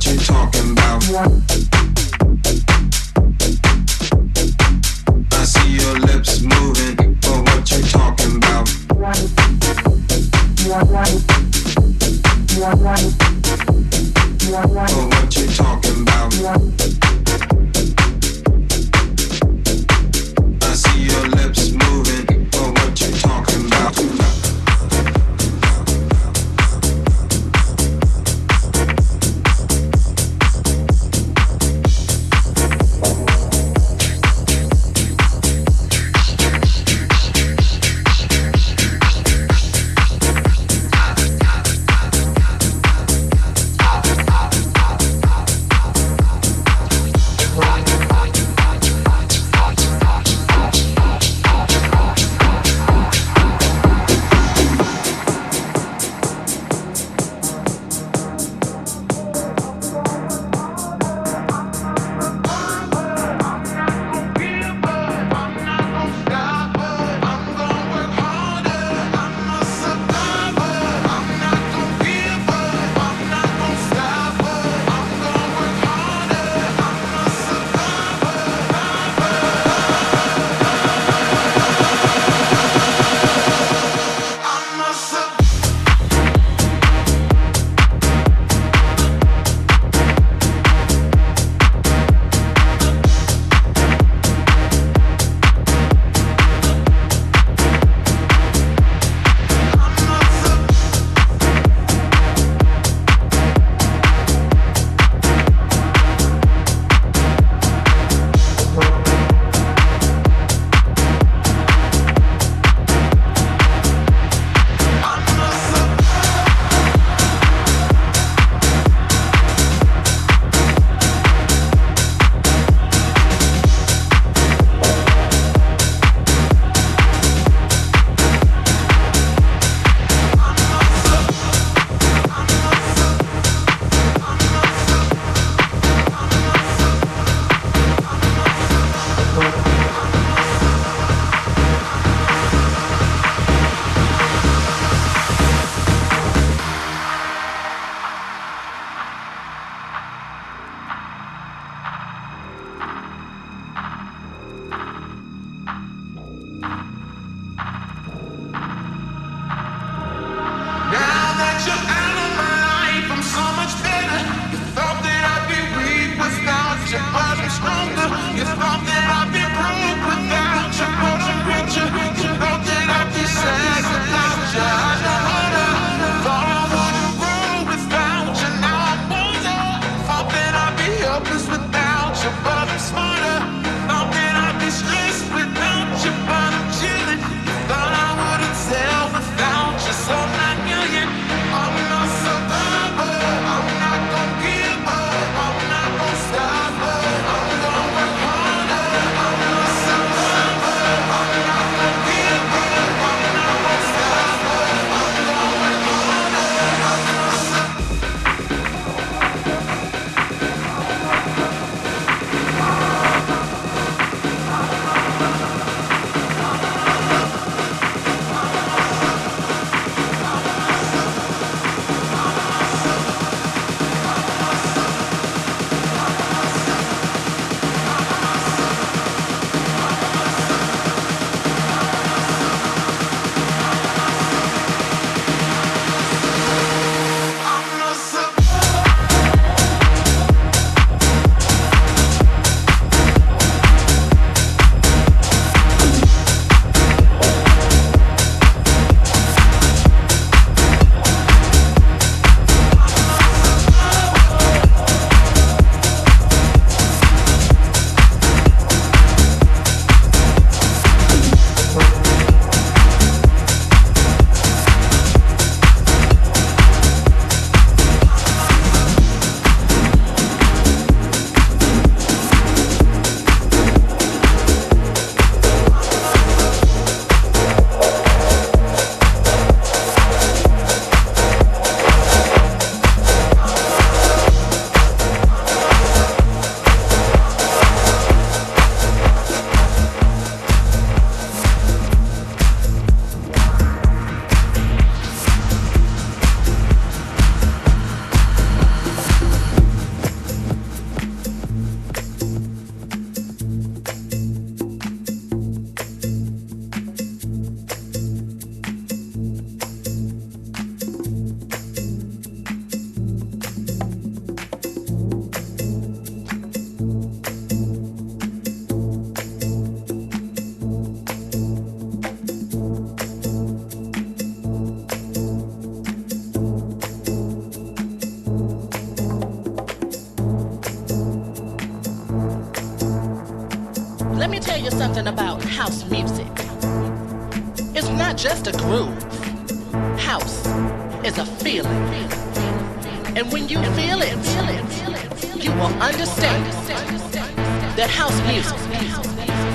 you talking about? I see your lips moving. Oh, what you talking about? Oh, what you talking about? I see your lips moving. Oh, what you talking about? Let me tell you something about house music. It's not just a groove. House is a feeling. And when you feel it, you will understand that house music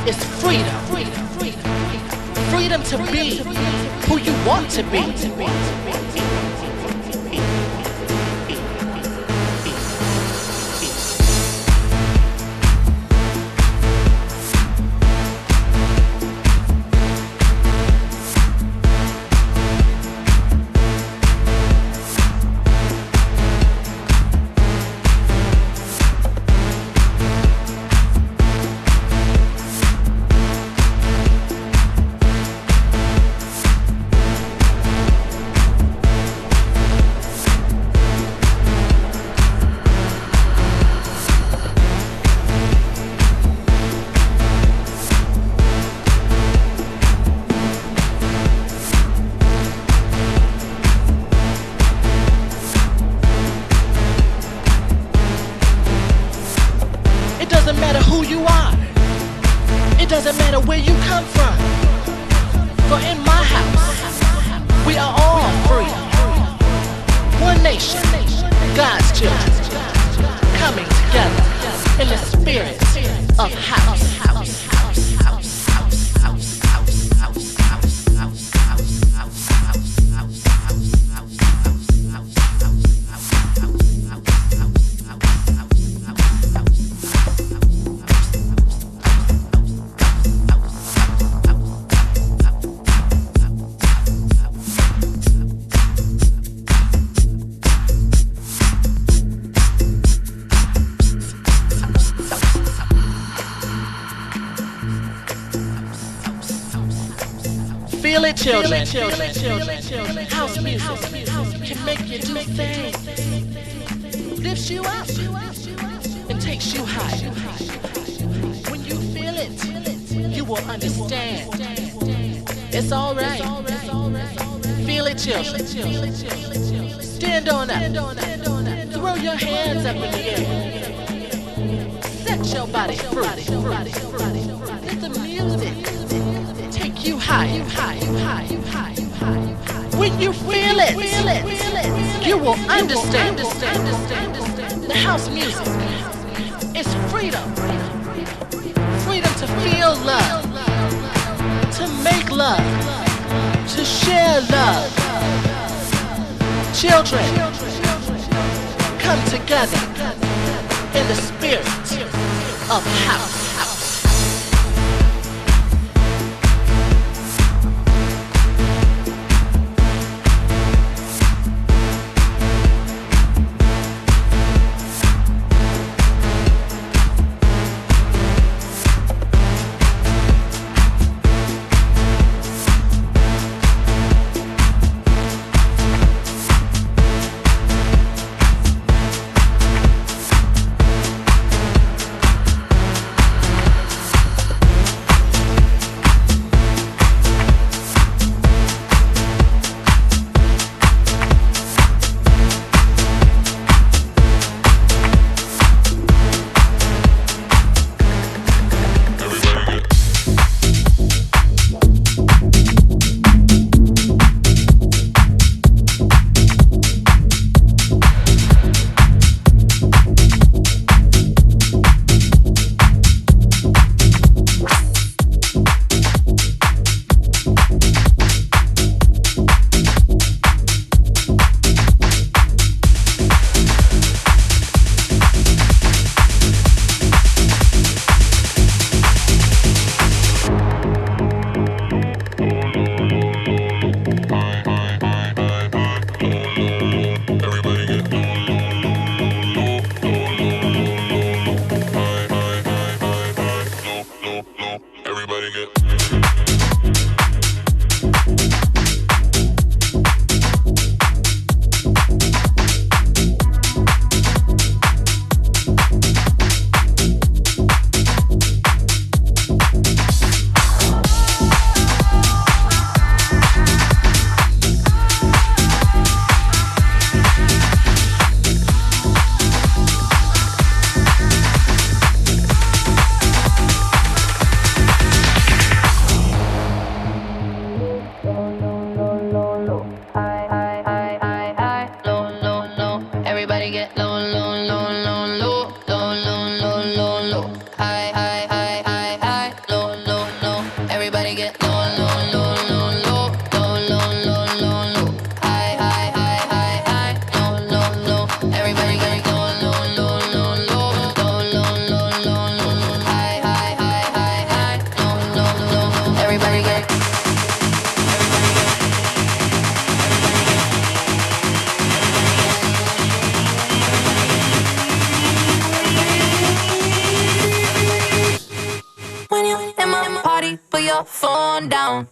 is freedom. Freedom to be who you want to be. Doesn't matter where you come from. For in my house, we are all free. One nation, God's children, coming together in the spirit of house. Feel it, children. House music can make you do things, lifts you up, and takes you high. When you feel it, you will understand. It's alright. Feel it, children. Stand on up. Throw your hands up in the air. Set your body free. Let the music take you high. When you feel it, you will understand. The house music is freedom. Freedom to feel love, to make love, to share love. Children, come together in the spirit of house. put your phone down.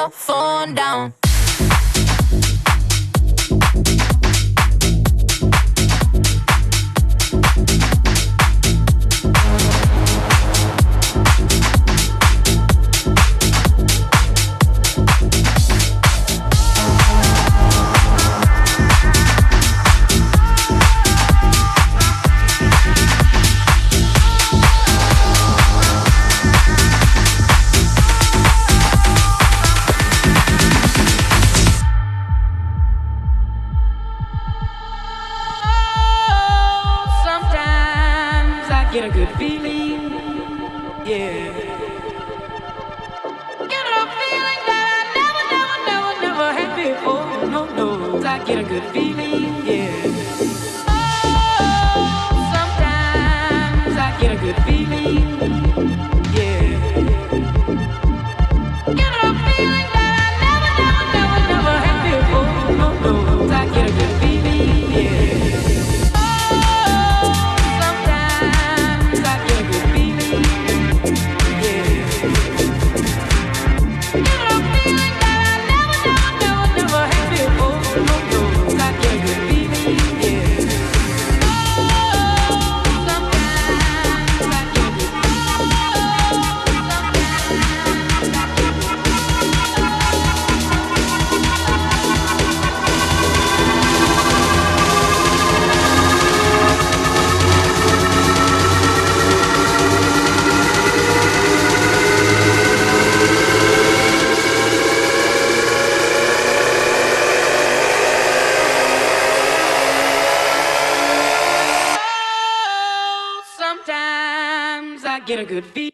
Phone down. Get a good feeling, yeah. Get a feeling that I never had before. No, I get a good feeling, yeah. Oh, sometimes I get a good feeling, yeah. Get a feeling that I never had before. No, I get a good feeling, yeah. Get a good beat.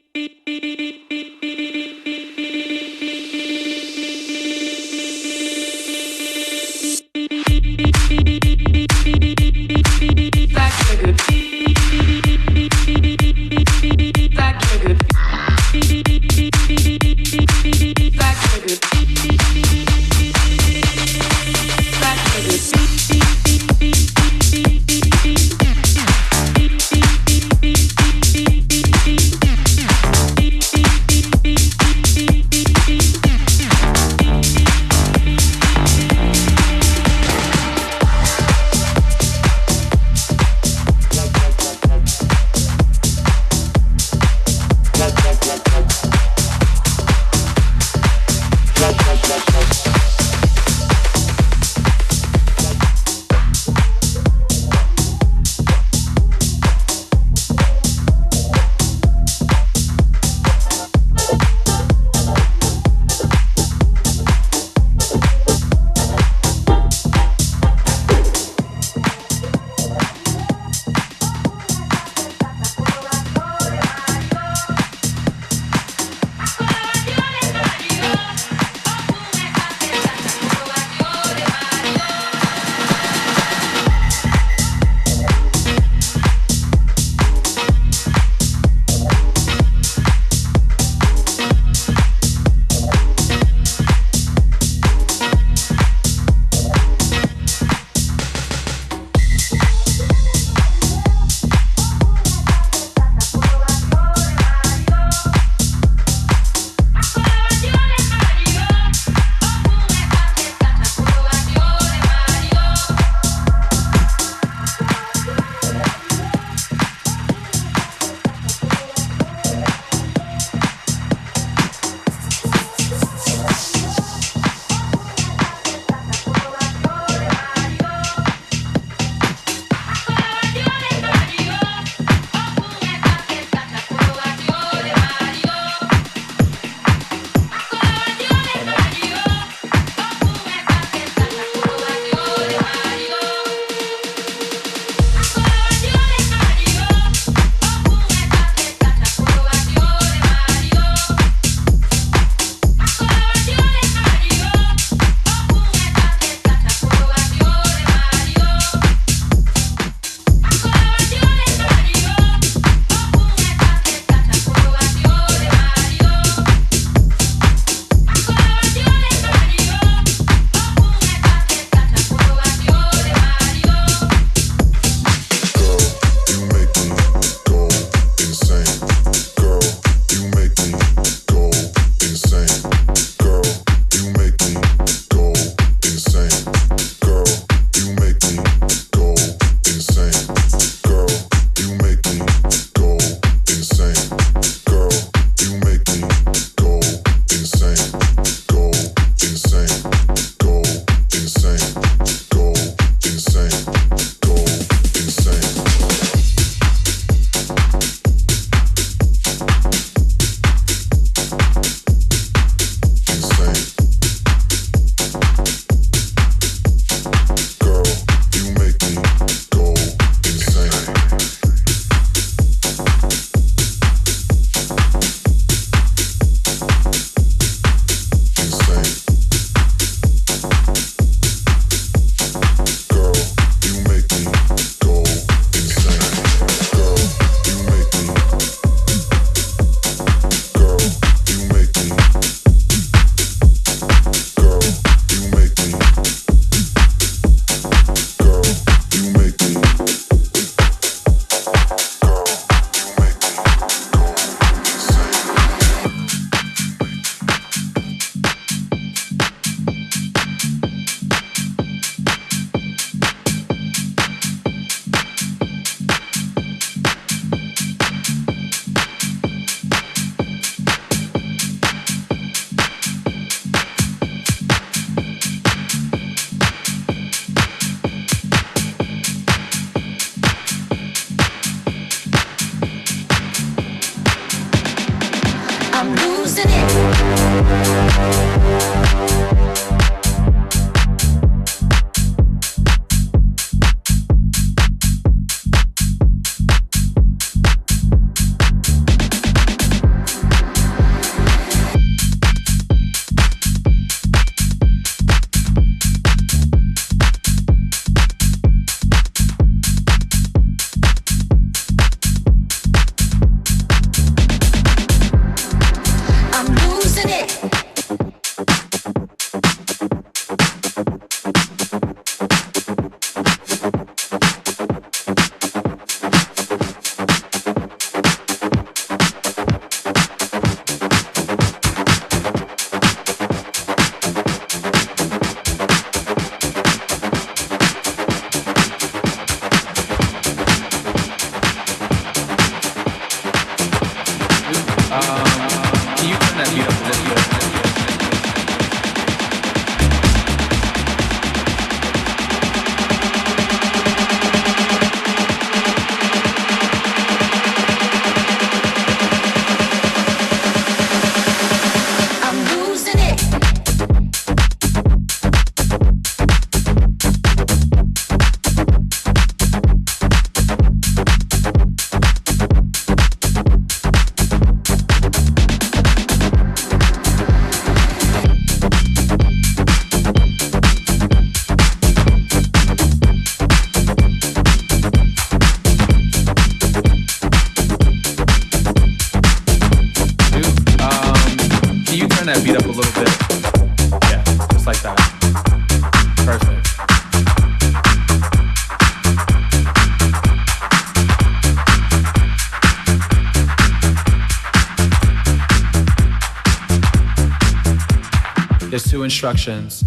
There's two instructions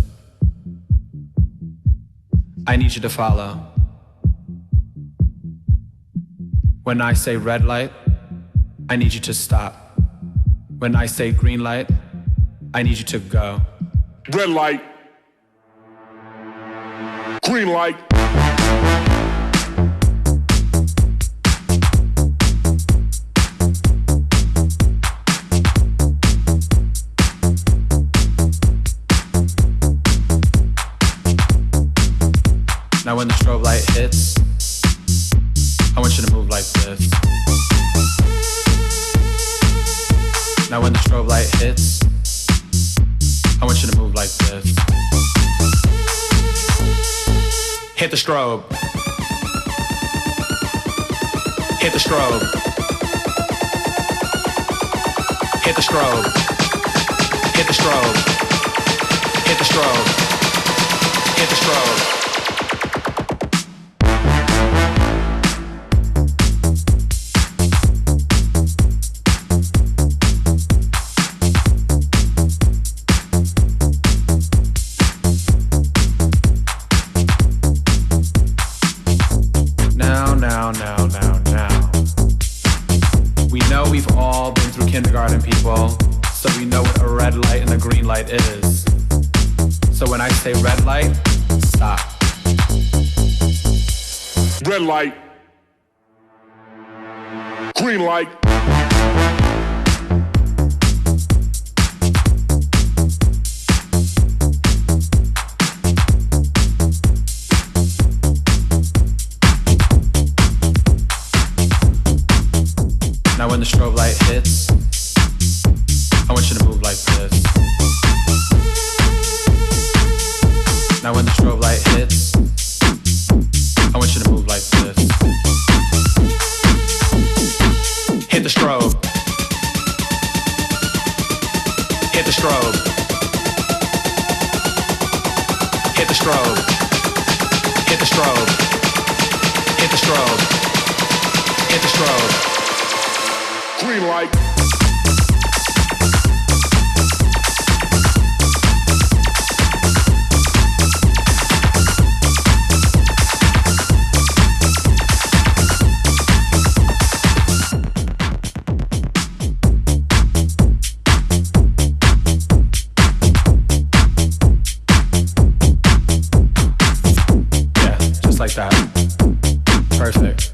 I need you to follow. When I say red light, I need you to stop. When I say green light, I need you to go. Red light. Green light. Now when the strobe light hits, I want you to move like this. Now when the strobe light hits, I want you to move like this. Hit the strobe. Hit the strobe. Hit the strobe. Hit the strobe. Hit the strobe. Hit the strobe. Now. We know we've all been through kindergarten, people, so we know what a red light and a green light is. So when I say red light, stop. Red light. Green light. Now when the strobe light hits, I want you to move like this. Now when the strobe light hits, I want you to move like this. Hit the strobe. Hit the strobe. Hit the strobe. Hit the strobe. Hit the strobe. Hit the strobe. Green light. Yeah, just like that. Perfect.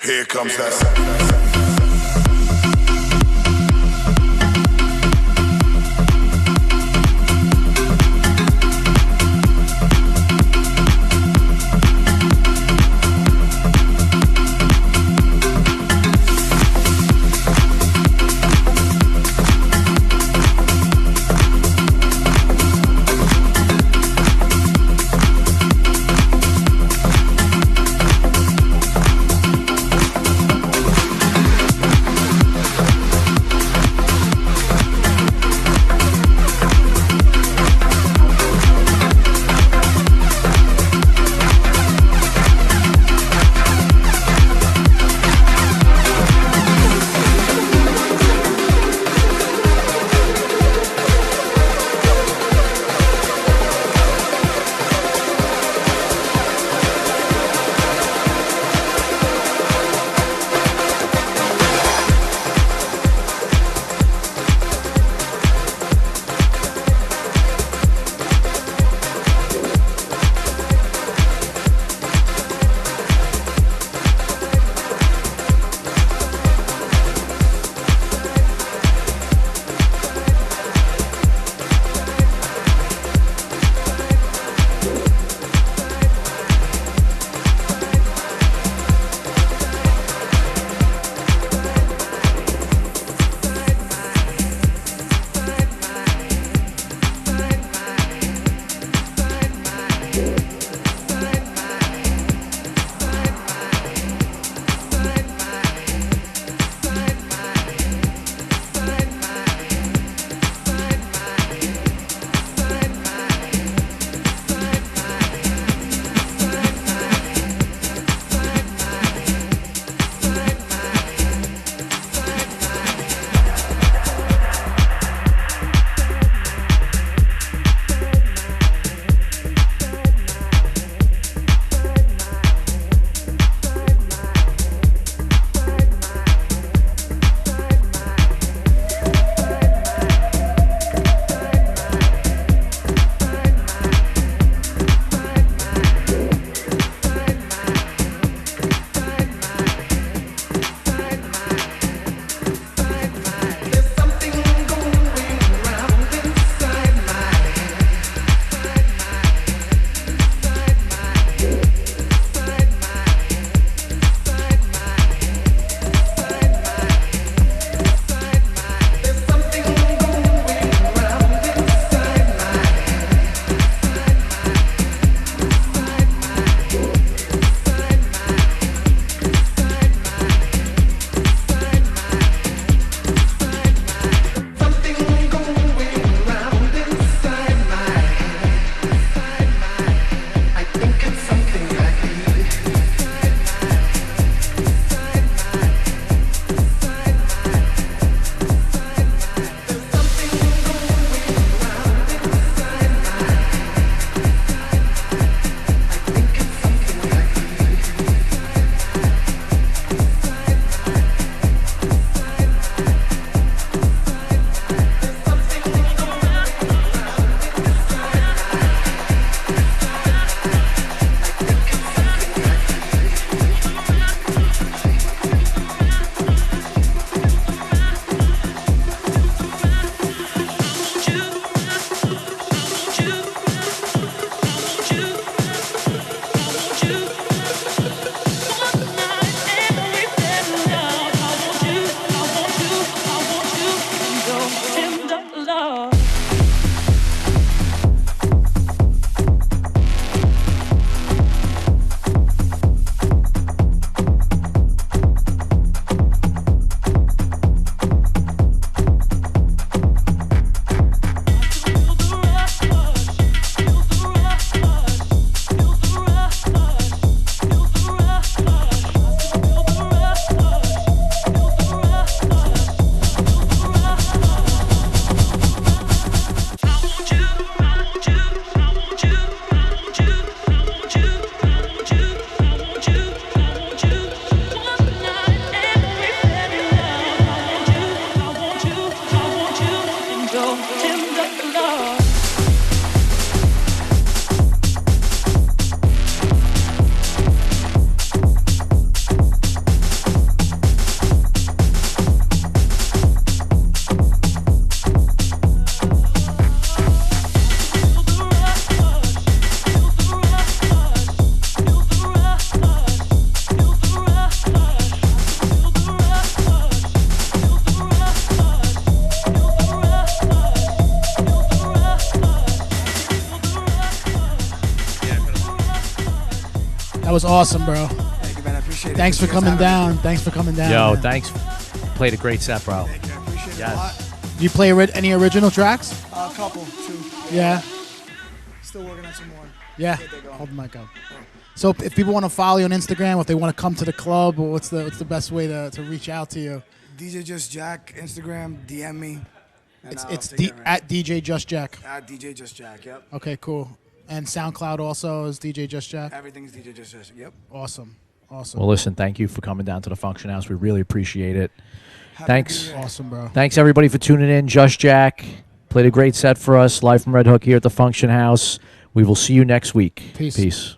Here comes that sound. was awesome, bro. Thank you, man. I appreciate it. Thanks for You guys coming having me. down. Thanks for coming down. Yo, man. thanks. Played a great set, bro. Thank you. I appreciate it a Yes. lot. Do you play any original tracks? A couple, 2. Yeah. Still working on some more. Yeah. Get that going. Hold the mic up. So if people want to follow you on Instagram, or if they want to come to the club, what's the best way to reach out to you? DJ Jus Jack, Instagram, DM me. And It's I'll it's take D- care of it. at DJ Jus Jack. At DJ Jus Jack. Yep. Okay, cool. And SoundCloud also is DJ Jus Jack. Everything's DJ Jus Jack. Yep. Awesome. Well, listen, thank you for coming down to the Function House. We really appreciate it. Happy Thanks. to be here. Awesome, bro. Thanks, everybody, for tuning in. Jus Jack played a great set for us live from Red Hook here at the Function House. We will see you next week. Peace. Peace.